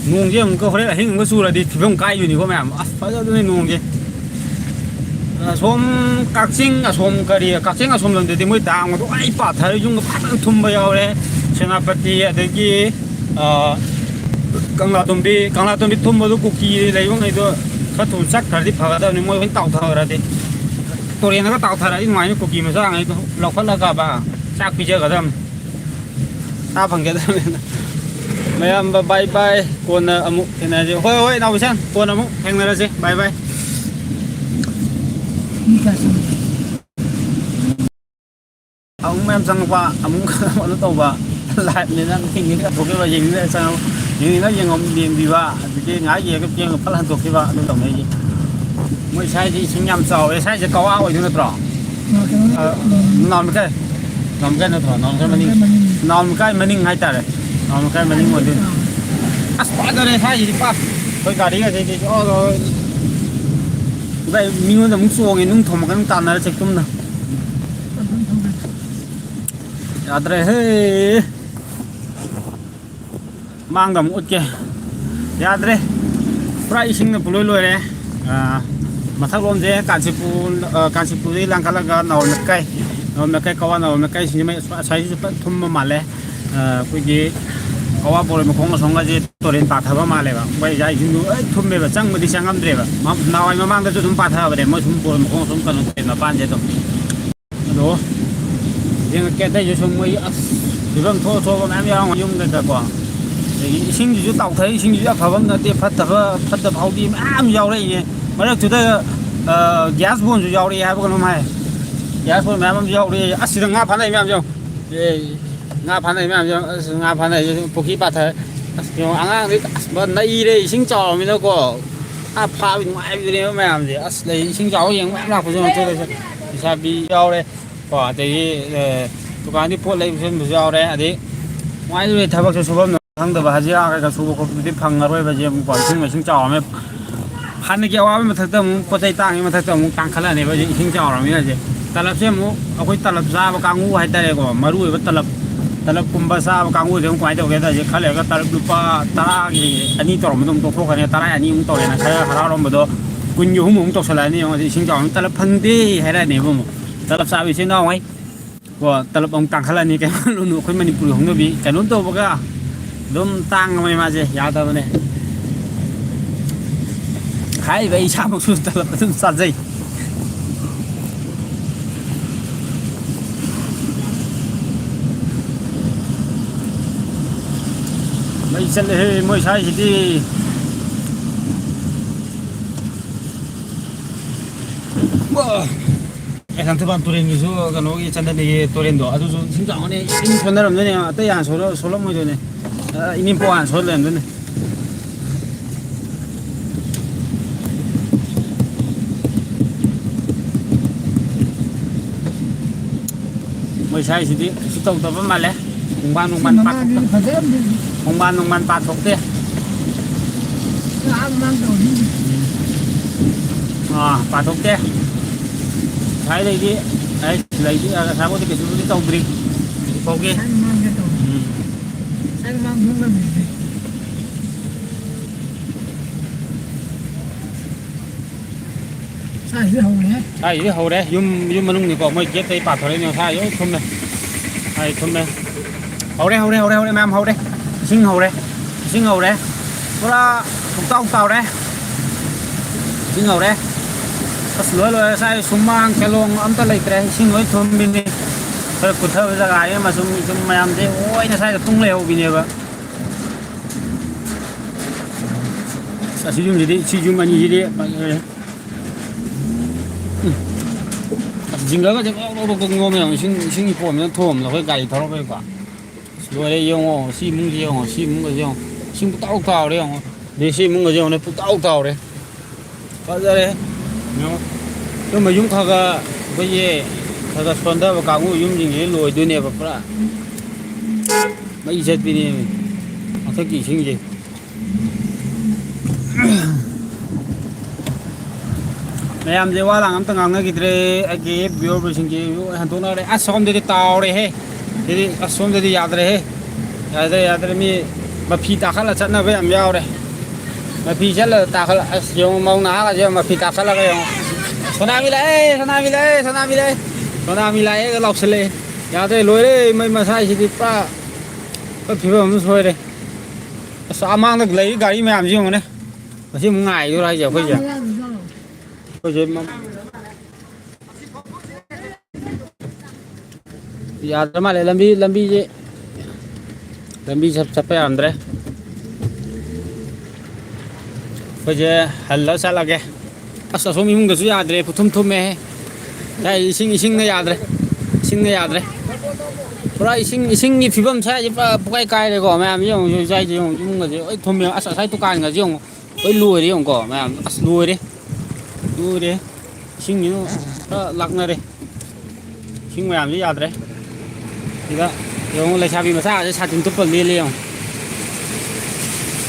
A: ꯅꯣꯡꯁꯦ ꯑꯃꯨꯛꯀ ꯍꯣꯔꯦꯟ ꯑꯍꯤꯡ ꯑꯃꯨꯛꯀ ꯆꯨꯔꯗꯤ ꯐꯤꯕꯝ ꯀꯥꯏꯗꯣꯏꯅꯤꯀꯣ ꯃꯌꯥꯝ ꯑꯁ ꯐꯖꯗꯣꯏꯅꯤ ꯅꯣꯡꯁꯦ ꯑꯁꯣꯝ ꯀꯛꯆꯤꯡ ꯀꯛꯆꯤꯡ ꯑꯁꯣꯝ ꯂꯣꯝꯗꯗꯤ ꯃꯣꯏ ꯗꯥꯝꯒꯗꯣ ꯂꯣꯏ ꯄꯥꯊꯔ ꯌꯨꯝꯒ ꯐꯖꯅ ꯊꯨꯝꯕ ꯌꯥꯎꯔꯦ ꯁꯦꯅꯥꯄꯇꯤ ꯑꯗꯒꯤ ꯀꯪꯂꯥꯇꯣꯝꯕꯤ ꯊꯨꯝꯕꯗꯣ ꯀꯨꯀꯤ ꯂꯩꯕꯉꯩꯗꯣ ꯈꯔ ꯊꯨꯅ ꯆꯠꯈ꯭ꯔꯗꯤ ꯐꯒꯗꯕꯅꯤ ꯃꯣꯏ ꯂꯣꯏ ꯇꯥꯎꯊꯈ꯭ꯔꯗꯤ ꯇꯨꯔꯦꯟꯗꯒ ꯇꯥꯎꯊꯔꯛꯏ ꯅꯨꯡꯉꯥꯏꯅꯤ ꯀꯨꯀꯤ ꯃꯆꯥꯉꯩꯗꯣ ꯂꯧꯈꯠꯂꯒꯕ ꯆꯥꯛ ꯄꯤꯖꯒꯗꯕꯅꯤ ꯆꯥ ꯐꯪꯒꯗꯕꯅꯤꯅ ꯃꯌꯥꯝꯕ ꯕꯥꯏ ꯕꯥꯏ ꯀꯣꯟꯅ ꯑꯃꯨꯛ ꯊꯦꯡꯅꯔꯁꯤ ꯍꯣꯏ ꯅꯥꯎꯕꯤꯁꯥꯟ ꯀꯣꯟꯅ ꯑꯃꯨꯛ ꯊꯦꯡꯅꯔꯁꯤ ꯕꯥꯏ ꯕꯥꯏ ꯑꯃꯨꯛ ꯃꯌꯥꯝ ꯆꯪꯉꯛꯄ ꯑꯃꯨꯛ ꯀꯩꯅꯣ ꯇꯧꯕ ꯂꯥꯏꯞꯅꯤꯅ ꯌꯦꯡꯅꯤꯡꯉ ꯊꯣꯛꯈꯤꯕ ꯌꯦꯡꯅꯤꯡꯉ ꯌꯦꯡꯕꯤꯕ ꯑꯗꯒꯤ ꯉꯥꯏꯍꯥꯛ ꯌꯦꯡꯉꯒ ꯄꯦꯡꯒ ꯐꯠ ꯍꯟꯗꯣꯛꯈꯤꯕ ꯑꯗꯨ ꯇꯧꯅꯩꯁꯦ ꯃꯣꯏ ꯁꯥꯏꯁꯦ ꯏꯁꯤꯡ ꯌꯥꯝ ꯆꯥꯎꯋꯦ ꯁꯥꯏꯁꯦ ꯀꯋꯥ ꯑꯣꯏꯗꯣꯏ ꯅꯠꯇ꯭ꯔꯣ ꯅꯥꯎꯃꯀꯥꯏ ꯅꯠꯇ꯭ꯔꯣ ꯅꯥꯎꯃꯀꯥꯏ ꯃꯅꯤꯡ ꯍꯥꯏꯇꯥꯔꯦ ꯅꯥꯎꯃꯀꯥꯏ ꯃꯅꯤꯡ ꯑꯣꯏꯗꯣꯏꯅꯤ ꯑꯁ ꯐꯖꯔꯦ ꯁꯥꯏꯁꯤꯗꯤ ꯑꯩꯈꯣꯏ ꯒꯥꯔꯤꯒꯁꯤꯗꯤ ꯃꯤꯉꯣꯟꯗ ꯑꯃꯨꯛ ꯆꯣꯡꯉꯦ ꯅꯨꯡ ꯊꯣꯝꯃꯒ ꯑꯗꯨꯝ ꯇꯥꯟꯅꯔ ꯆꯦꯛꯇꯨꯝꯅ ꯌꯥꯗ꯭ꯔꯦꯍꯦ ꯃꯥꯡꯗ ꯑꯃꯨꯛ ꯎꯠꯀꯦ ꯌꯥꯗ꯭ꯔꯦ ꯄꯨꯔꯥ ꯏꯁꯤꯡꯅ ꯄꯨꯂꯣꯏ ꯂꯣꯏꯔꯦ ꯃꯊꯛꯂꯣꯝꯁꯦ ꯀꯥꯟꯆꯤꯄꯨꯔꯗꯒꯤ ꯂꯥꯡꯈꯠꯂꯒ ꯅꯥꯎꯔꯝ ꯂꯩꯀꯥꯏ ꯀꯋꯥ ꯅꯥꯎꯔꯝ ꯂꯩꯀꯥꯏꯁꯤꯡꯁꯦ ꯑꯁꯥꯏꯁꯤꯁꯨ ꯐꯖꯅ ꯊꯨꯝꯕ ꯃꯥꯜꯂꯦ ꯑꯩꯈꯣꯏꯒꯤ ꯀꯋꯥ ꯕꯣꯔꯣꯏ ꯃꯈꯣꯡ ꯑꯁꯣꯝꯒꯁꯦ ꯇꯨꯔꯦꯟ ꯄꯥꯊꯕ ꯃꯥꯜꯂꯦꯕ ꯃꯣꯏ ꯏꯁꯤꯡꯗꯨ ꯊꯨꯝꯃꯦꯕ ꯆꯪꯕꯗꯤ ꯆꯪꯉꯝꯗ꯭ꯔꯦꯕ ꯅꯍꯥꯟꯋꯥꯏ ꯃꯃꯥꯡꯗꯁꯨ ꯑꯗꯨꯝ ꯄꯥꯊꯕꯅꯦ ꯃꯣꯏ ꯁꯨꯝ ꯕꯣꯔꯣꯏ ꯃꯈꯣꯡ ꯑꯁꯨꯝ ꯀꯩꯅꯣ ꯇꯨꯔꯦꯟ ꯃꯄꯥꯟꯁꯦ ꯑꯗꯨꯝ ꯑꯗꯣ ꯌꯦꯡꯉꯛꯀꯦ ꯑꯇꯩꯁꯨ ꯁꯨꯝ ꯃꯣꯏ ꯑꯁ ꯐꯤꯕꯝ ꯊꯣꯛꯑ ꯃꯌꯥꯝ ꯌꯥꯎꯔꯝꯒꯅꯤ ꯌꯨꯝꯗꯀꯣ ꯑꯗꯒꯤ ꯏꯁꯤꯡꯁꯤꯁꯨ ꯇꯥꯎꯊꯔꯤ ꯏꯁꯤꯡꯁꯤꯁꯨ ꯑꯐꯕ ꯅꯠꯇꯦ ꯐꯠꯇꯕ ꯍꯥꯎꯗꯤ ꯃꯌꯥꯝ ꯌꯥꯎꯔꯛꯏꯌꯦ ꯃꯔꯛꯇꯨꯗ ꯒ꯭ꯌꯥꯁ ꯕꯣꯟꯁꯨ ꯌꯥꯎꯔꯛꯑꯦ ꯍꯥꯏꯕ ꯀꯩꯅꯣꯝ ꯍꯥꯏ ꯒ꯭ꯌꯥꯁ ꯕꯣꯟ ꯃꯌꯥꯝ ꯑꯃꯁꯨ ꯌꯥꯎꯔꯛꯑꯦ ꯑꯁ ꯁꯤꯗ ꯉꯥ ꯐꯥꯅꯩ ꯃꯌꯥꯝꯁꯦ ꯉꯥ ꯐꯥꯅꯩ ꯃꯌꯥꯝꯁꯦ ꯑꯁ ꯉꯥ ꯐꯥꯅꯩ ꯄꯨꯈ꯭ꯔꯤ ꯄꯥꯊꯔ ꯑꯁ ꯑꯉꯥꯡꯗꯤ ꯑꯁ ꯅꯩꯔꯦ ꯏꯁꯤꯡ ꯆꯥꯎꯔꯃꯤꯅꯀꯣ ꯐꯥꯕ ꯅꯨꯡꯉꯥꯏꯕꯗꯨꯅꯦꯕ ꯃꯌꯥꯝꯁꯦ ꯑꯁ ꯂꯩ ꯏꯁꯤꯡ ꯆꯥꯎꯕ ꯌꯦꯡꯕ ꯃꯌꯥꯝ ꯂꯥꯛꯄꯁꯨ ꯂꯩꯁꯥꯕꯤ ꯌꯥꯎꯔꯦ ꯀꯣ ꯑꯗꯒꯤ ꯗꯨꯀꯥꯟꯗꯤ ꯄꯣꯠ ꯂꯩꯕꯁꯨ ꯌꯥꯎꯔꯦ ꯑꯗꯩ ꯅꯨꯡꯉꯥꯏꯗꯣꯏꯅꯦ ꯊꯕꯛꯁꯨ ꯁꯨꯐꯝ ꯈꯪꯗꯕ ꯍꯖꯤꯔꯥ ꯀꯩꯀꯥ ꯁꯨꯕ ꯈꯣꯠꯄꯗꯨꯗꯤ ꯐꯪꯉꯔꯣꯏꯕ ꯑꯃꯨꯛꯀꯣ ꯏꯁꯤꯡ ꯆꯥꯎꯔꯝꯃꯦ ꯍꯥꯟꯅꯒꯤ ꯑꯋꯥꯕꯒꯤ ꯃꯊꯛꯇ ꯑꯃꯨꯛ ꯄꯣꯠ ꯆꯩ ꯇꯥꯡꯉꯤ ꯃꯊꯛꯇ ꯑꯃꯨꯛ ꯇꯥꯡꯈꯠꯂꯅꯦꯕ ꯍꯧꯖꯤꯛ ꯏꯁꯤꯡ ꯆꯥꯎꯔꯕꯅꯤꯅ ꯍꯧꯖꯤꯛ ꯇꯂꯞꯁꯦ ꯑꯃꯨꯛ ꯑꯩꯈꯣꯏ ꯇꯂꯞ ꯆꯥꯕ ꯀꯥꯡꯕꯨ ꯍꯥꯏꯇꯥꯔꯦꯀꯣ ꯃꯔꯨ ꯑꯣꯏꯕ ꯇꯂꯞꯀꯨꯝꯕ ꯆꯥꯕ ꯀꯥꯡꯕꯨꯁꯦ ꯑꯃꯨꯛ ꯀꯃꯥꯏꯅ ꯇꯧꯒꯦ ꯍꯧꯖꯤꯛ ꯈꯔ ꯂꯩꯔꯒ ꯇꯂꯞ ꯂꯨꯄꯥ 10ꯒꯤ 2 ꯇꯧꯔꯝꯕꯗꯣ ꯑꯃꯨꯛ ꯇꯣꯛꯊꯣꯛꯈ꯭ꯔꯅꯤ 10 2 ꯑꯃꯨꯛ ꯇꯧꯔꯦꯅ ꯈꯔ ꯍꯔꯥꯎꯔꯝꯕꯗꯣ 10ꯒꯤ 3 ꯑꯃꯨꯛ ꯇꯧꯁꯜꯂꯛꯑꯅꯤ ꯍꯧꯖꯤꯛ ꯏꯁꯤꯡ ꯆꯥꯎꯔꯕꯅꯤꯅ ꯇꯂꯞ ꯐꯪꯗꯦ ꯍꯥꯏꯔꯛꯑꯅꯦꯕ ꯑꯃꯨꯛ ꯇꯂꯞ ꯆꯥꯕ ꯏꯆꯤꯜ ꯏꯅꯥꯎꯉꯩ ꯀꯣ ꯇꯂꯞ ꯑꯃꯨꯛ ꯇꯥꯡꯈꯠꯂꯅꯤ ꯀꯩꯅꯣ ꯑꯩꯈꯣꯏ ꯃꯅꯤꯄꯨꯔꯒꯤ ꯍꯧꯅꯕꯤ ꯀꯩꯅꯣ ꯇꯧꯕꯒ ꯑꯗꯨꯝ ꯇꯥꯡꯉꯕꯅꯦ ꯃꯥꯁꯦ ꯌꯥꯗꯕꯅꯦ ꯍꯥꯏꯔꯤꯕ ꯑꯩ ꯏꯁꯥꯃꯛꯁꯨ ꯇꯂꯞ ꯑꯗꯨꯝ ꯆꯥꯖꯩ ꯃꯩ ꯆꯠꯂꯦꯍꯦ ꯃꯣꯏ ꯁ꯭ꯋꯥꯏꯁꯤꯗꯤ ꯂꯥꯡꯊꯕꯥꯜ ꯇꯨꯔꯦꯟꯒꯤꯁꯨ ꯀꯩꯅꯣꯒꯤ ꯆꯟꯗꯅꯤꯒꯤ ꯇꯨꯔꯦꯟꯗꯣ ꯑꯗꯨꯁꯨ ꯏꯁꯤꯡ ꯆꯥꯎꯅꯤ ꯏꯁꯤꯡ ꯁꯣꯟꯅꯔꯝꯗꯣꯏꯅꯦ ꯑꯇꯩ ꯍꯥꯟꯅ ꯁꯣꯜꯂꯝꯃꯣꯏꯗꯣꯏꯅꯦ ꯏꯅꯤꯡꯄꯣꯛ ꯍꯥꯟꯅ ꯁꯣꯜ ꯂꯩꯔꯝꯗꯣꯏꯅꯦ ꯃꯣꯏ ꯁ꯭ꯋꯥꯏꯁꯤꯗꯤ ꯀꯩꯁꯨ ꯇꯧꯗꯕ ꯃꯥꯜꯂꯦ ꯈꯣꯡꯕꯥꯟ ꯄꯥꯊꯣꯛꯇꯦ ꯈꯣꯡꯕꯥꯟ ꯄꯥꯊꯣꯛꯇꯦ ꯄꯥꯊꯣꯛꯇꯦ ꯁ꯭ꯋꯥꯏꯗꯩꯗꯤ ꯂꯩꯗꯤ ꯁꯥꯕꯨꯗꯤ ꯀꯩꯁꯨꯕꯨꯗꯤ ꯇꯧꯗ꯭ꯔꯤ ꯐꯧꯒꯤ ꯁ꯭ꯋꯥꯏꯁꯤꯗꯤ ꯍꯧꯔꯦ ꯌꯨꯝ ꯃꯅꯨꯡꯅꯤꯀꯣ ꯃꯣꯏ ꯒꯦꯠꯇꯩ ꯄꯥꯊꯣꯔꯛꯏꯅꯦ ꯁ꯭ꯋꯥꯏ ꯂꯣꯏ ꯊꯨꯝꯃꯦ ꯁ꯭ꯋꯥꯏ ꯊꯨꯝꯃꯦ ꯍꯧꯔꯦ ꯃꯌꯥꯝ ꯍꯧꯔꯦ ꯏꯁꯤꯡ ꯍꯧꯔꯦ ꯄꯨꯔꯥ ꯄꯨꯛꯇꯥꯎꯔꯦ ꯏꯁꯤꯡ ꯍꯧꯔꯦ ꯑꯁ ꯂꯣꯏꯔꯦ ꯁ꯭ꯋꯥꯏ ꯁꯨꯃꯥꯡ ꯈꯦꯂꯣꯡ ꯑꯝꯇ ꯂꯩꯇ꯭ꯔꯦ ꯏꯁꯤꯡ ꯂꯣꯏ ꯊꯨꯝꯕꯤꯅꯤ ꯈꯔ ꯀꯨꯊꯕ ꯖꯒꯥ ꯑꯃꯁꯨꯡ ꯁꯨꯝ ꯃꯌꯥꯝꯁꯦ ꯂꯣꯏꯅ ꯁ꯭ꯋꯥꯏꯗ ꯇꯨꯡ ꯂꯩꯍꯧꯕꯤꯅꯦꯕ ꯑꯁꯤ ꯌꯨꯝꯁꯤꯗꯤ ꯁꯤ ꯌꯨꯝ ꯑꯅꯤꯁꯤꯗꯤ ꯖꯤꯡꯒꯒꯁꯦ ꯉꯣꯝꯃꯦ ꯏꯁꯤꯡ ꯏꯄꯣꯝꯁꯤꯅ ꯊꯣꯝꯕꯗ ꯑꯩꯈꯣꯏ ꯒꯥꯔꯤ ꯊꯧꯔꯛꯄꯩꯀꯣ ꯂꯣꯏꯔꯦ ꯌꯦꯡꯉꯣ ꯁꯤ ꯏꯃꯨꯡꯁꯤ ꯌꯦꯡꯉꯣ ꯁꯤ ꯏꯃꯨꯡꯒꯁꯦ ꯌꯦꯡꯉꯣ ꯏꯁꯤꯡ ꯄꯨꯇꯥꯎ ꯇꯥꯎꯔꯦ ꯌꯦꯡꯉꯣ ꯑꯗꯩ ꯁꯤ ꯏꯃꯨꯡꯒꯁꯦ ꯌꯦꯡꯉꯣ ꯄꯨꯇꯥꯎ ꯇꯥꯎꯔꯦ ꯐꯖꯔꯦ ꯌꯦꯡꯉꯣ ꯁꯨꯝꯕ ꯌꯨꯝ ꯈꯔ ꯑꯩꯈꯣꯏꯒꯤ ꯈꯔ ꯁꯣꯟꯊꯕ ꯀꯥꯡꯕꯨ ꯌꯨꯝꯁꯤꯡꯁꯤ ꯂꯣꯏꯗꯣꯏꯅꯦꯕ ꯄꯨꯔꯥ ꯃꯩ ꯆꯠꯄꯤꯅꯦꯃꯤ ꯃꯊꯛꯀꯤ ꯏꯁꯤꯡꯁꯦ ꯃꯌꯥꯝꯁꯦ ꯋꯥ ꯂꯥꯡ ꯑꯝꯇ ꯉꯥꯡꯅꯈꯤꯗ꯭ꯔꯦ ꯑꯩꯒꯤ ꯚꯤꯌꯣꯔꯁꯤꯡꯁꯦ ꯂꯣꯏ ꯍꯟꯗꯣꯛꯅꯔꯦ ꯑꯁ ꯁꯣꯝꯗꯗꯤ ꯇꯥꯎꯔꯦꯍꯦ ꯁꯤꯗꯤ ꯑꯁ ꯁꯣꯝꯗꯗꯤ ꯌꯥꯗ꯭ꯔꯦꯍꯦ ꯌꯥꯗ꯭ꯔꯦ ꯃꯤ ꯃꯐꯤ ꯇꯥꯈꯠꯂ ꯆꯠꯅꯕ ꯌꯥꯝ ꯌꯥꯎꯔꯦ ꯃꯐꯤ ꯆꯠꯂꯒ ꯇꯥꯈꯠꯂ ꯑꯁ ꯌꯦꯡꯉꯣ ꯃꯧ ꯅꯍꯥꯒꯁꯦ ꯃꯐꯤ ꯇꯥꯈꯠꯂꯒ ꯌꯦꯡꯉꯣ ꯁꯣꯅꯥꯃꯤ ꯂꯥꯛꯑꯦꯒ ꯂꯥꯎꯁꯜꯂꯛꯑꯦ ꯌꯥꯗ꯭ꯔꯦ ꯂꯣꯏꯔꯦ ꯃꯩ ꯃꯁꯥꯏꯁꯤꯗꯤ ꯄꯨꯔꯥ ꯐꯤꯕꯝ ꯑꯃ ꯁꯣꯏꯔꯦ ꯑꯁ ꯑꯃꯥꯡꯗ ꯂꯩꯔꯤ ꯒꯥꯔꯤ ꯃꯌꯥꯝꯁꯤ ꯌꯦꯡꯉꯣꯅꯦ ꯃꯁꯤ ꯑꯃꯨꯛ ꯉꯥꯏꯗꯣꯏꯔꯣ ꯍꯥꯏꯁꯦ ꯑꯩꯈꯣꯏꯁꯦ ꯌꯥꯗ꯭ꯔ ꯃꯥꯜꯂꯦ ꯂꯝꯕꯤꯁꯦ ꯆꯠꯄ ꯌꯥꯔꯝꯗ꯭ꯔꯦ ꯑꯩꯈꯣꯏꯁꯦ ꯍꯜꯂ ꯆꯠꯂꯒꯦ ꯑꯁ ꯑꯁꯣꯝ ꯏꯃꯨꯡꯗꯁꯨ ꯌꯥꯗ꯭ꯔꯦ ꯄꯨꯊꯨꯝ ꯊꯨꯝꯃꯦꯍꯦ ꯏꯁꯤꯡꯅ ꯌꯥꯗ꯭ꯔꯦ ꯄꯨꯔꯥ ꯏꯁꯤꯡꯒꯤ ꯐꯤꯕꯝ ꯁ꯭ꯋꯥꯏꯁꯦ ꯄꯨꯔꯥ ꯄꯨꯀꯥꯏ ꯀꯥꯏꯔꯦꯀꯣ ꯃꯌꯥꯝ ꯌꯦꯡꯉꯨ ꯁ꯭ꯋꯥꯏꯁꯦ ꯌꯦꯡꯉꯨ ꯏꯃꯨꯡꯒꯁꯦ ꯂꯣꯏ ꯊꯨꯝꯃꯦ ꯑꯁ ꯉꯁꯥꯏ ꯗꯨꯀꯥꯟꯒꯁꯦ ꯌꯦꯡꯉꯨ ꯂꯣꯏ ꯂꯣꯏꯔꯦ ꯌꯦꯡꯉꯨꯀꯣ ꯃꯌꯥꯝ ꯑꯁ ꯂꯣꯏꯔꯦ ꯏꯁꯤꯡꯁꯤꯅ ꯈꯔ ꯂꯥꯛꯅꯔꯦ ꯏꯁꯤꯡ ꯃꯌꯥꯝꯁꯦ ꯌꯥꯗ꯭ꯔꯦ ꯁꯤꯗ ꯌꯦꯡꯉꯨ ꯂꯩꯁꯥꯕꯤ ꯃꯆꯥꯁꯦ ꯁꯥꯇꯤꯟ ꯇꯨꯞꯄ ꯂꯦꯜꯂꯦ ꯌꯦꯡꯉꯨ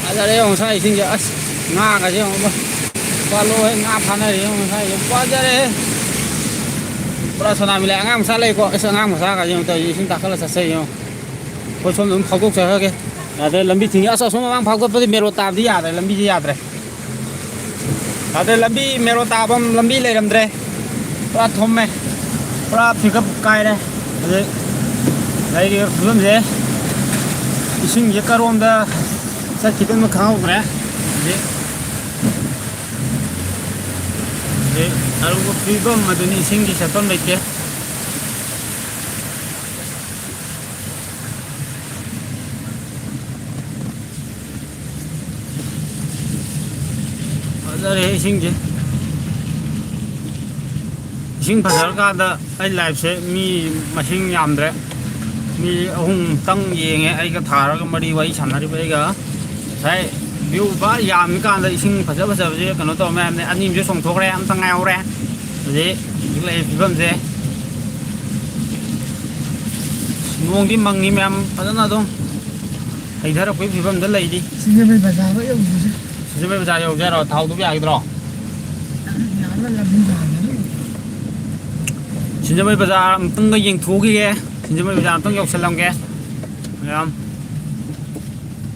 A: ꯐꯖꯔꯦ ꯌꯦꯡꯉꯨ ꯁ꯭ꯋꯥꯏ ꯏꯁꯤꯡꯁꯦ ꯑꯁ ꯉꯥꯒꯁꯦ ꯌꯦꯡꯉꯨ ꯄꯥꯜꯂꯣꯏ ꯉꯥ ꯐꯥꯅꯔꯦ ꯌꯦꯡꯉꯨ ꯁ꯭ꯋꯥꯏꯁꯦ ꯐꯖꯔꯦꯍꯦ ꯄꯨꯔꯥ ꯁꯣꯅꯥꯃꯤ ꯂꯥꯏ ꯑꯉꯥꯡ ꯃꯆꯥ ꯂꯩꯀꯣ ꯑꯁ ꯑꯉꯥꯡ ꯃꯆꯥꯒꯁꯦ ꯌꯦꯡꯉꯨ ꯇꯧꯔꯤꯁꯦ ꯏꯁꯤꯡ ꯇꯥꯈꯠꯂ ꯆꯠꯆꯩ ꯌꯦꯡꯉꯨ ꯑꯩꯈꯣꯏ ꯁꯣꯝꯗ ꯑꯗꯨꯝ ꯐꯥꯎꯗꯣꯛꯆꯈ꯭ꯔꯒꯦ ꯌꯥꯗ꯭ꯔꯦ ꯂꯝꯕꯤ ꯊꯤꯡꯉꯤ ꯑꯁ ꯑꯁꯣꯝ ꯃꯃꯥꯡ ꯐꯥꯎꯗꯣꯛꯄꯗꯤ ꯃꯦꯔꯣ ꯇꯥꯕꯗꯤ ꯌꯥꯗ꯭ꯔꯦ ꯂꯝꯕꯤꯁꯦ ꯌꯥꯗ꯭ꯔꯦ ꯂꯝꯕꯤ ꯃꯦꯔꯣ ꯇꯥꯐꯝ ꯂꯝꯕꯤ ꯂꯩꯔꯝꯗ꯭ꯔꯦ ꯄꯨꯔꯥ ꯊꯨꯝꯃꯦ ꯄꯨꯔꯥ ꯄꯤꯀꯞ ꯀꯥꯏꯔꯦ ꯍꯧꯖꯤꯛ ꯂꯩꯔꯤꯕ ꯐꯤꯕꯝꯁꯦ ꯏꯁꯤꯡꯁꯦ ꯀꯔꯣꯝꯗ ꯆꯠꯈꯤꯗꯣꯏꯅꯣ ꯈꯪꯍꯧꯗ꯭ꯔꯦ ꯍꯧꯖꯤꯛ ꯑꯔꯨꯕ ꯐꯤꯕꯝ ꯑꯗꯨꯅꯤ ꯏꯁꯤꯡꯒꯤ ꯆꯠꯐꯝ ꯂꯩꯇꯦ ꯐꯖꯔꯦ ꯏꯁꯤꯡꯁꯦ ꯏꯁꯤꯡ ꯐꯖꯔꯀꯥꯟꯗ ꯑꯩ ꯂꯥꯏꯐꯁꯦ ꯃꯤ ꯃꯁꯤꯡ ꯌꯥꯝꯗ꯭ꯔꯦ ꯃꯤ ꯑꯍꯨꯝꯇꯪ ꯌꯦꯡꯉꯦ ꯑꯩꯒ ꯊꯥꯔꯒ ꯃꯔꯤ ꯋꯥꯔꯤ ꯁꯥꯟꯅꯔꯤꯕ ꯑꯩꯒ ꯉꯁꯥꯏ ꯚ꯭ꯌꯨ ꯌꯥꯝꯃꯤꯀꯥꯟꯗ ꯏꯁꯤꯡ ꯐꯖꯕꯁꯦ ꯀꯩꯅꯣ ꯇꯧ ꯃꯌꯥꯝꯅꯦ ꯑꯅꯤꯁꯨ ꯆꯣꯡꯊꯣꯛꯈ꯭ꯔꯦ ꯑꯝꯇ ꯉꯥꯏꯍꯧꯔꯦ ꯍꯧꯖꯤꯛ ꯂꯩꯔꯤꯕ ꯐꯤꯕꯝꯁꯦ ꯅꯣꯡꯗꯤ ꯃꯪꯉꯤ ꯃꯌꯥꯝ ꯐꯖꯅ ꯑꯗꯨꯝ ꯍꯩꯊꯔꯛꯄꯒꯤ ꯐꯤꯕꯝꯗ ꯂꯩꯔꯤ
B: ꯁꯤꯡꯖꯃꯩ ꯕꯖꯥꯔ ꯌꯧꯗ꯭ꯔꯤꯁꯦ
A: ꯁꯤꯡꯖꯃꯩ ꯕꯖꯥꯔ ꯌꯧꯁꯦ ꯍꯥꯏꯔꯣ ꯊꯥꯎꯗꯨꯕ ꯌꯥꯒꯗ꯭ꯔꯣ ꯁꯤꯡꯖꯃꯩ ꯕꯖꯥꯔ ꯑꯃꯨꯛꯇꯪꯒ ꯌꯦꯡꯊꯣꯛꯎꯈꯤꯒꯦ ꯁꯤꯡꯖꯃꯩ ꯕꯖꯥꯔ ꯑꯃꯨꯛꯇꯪ ꯌꯧꯁꯜꯂꯝꯒꯦ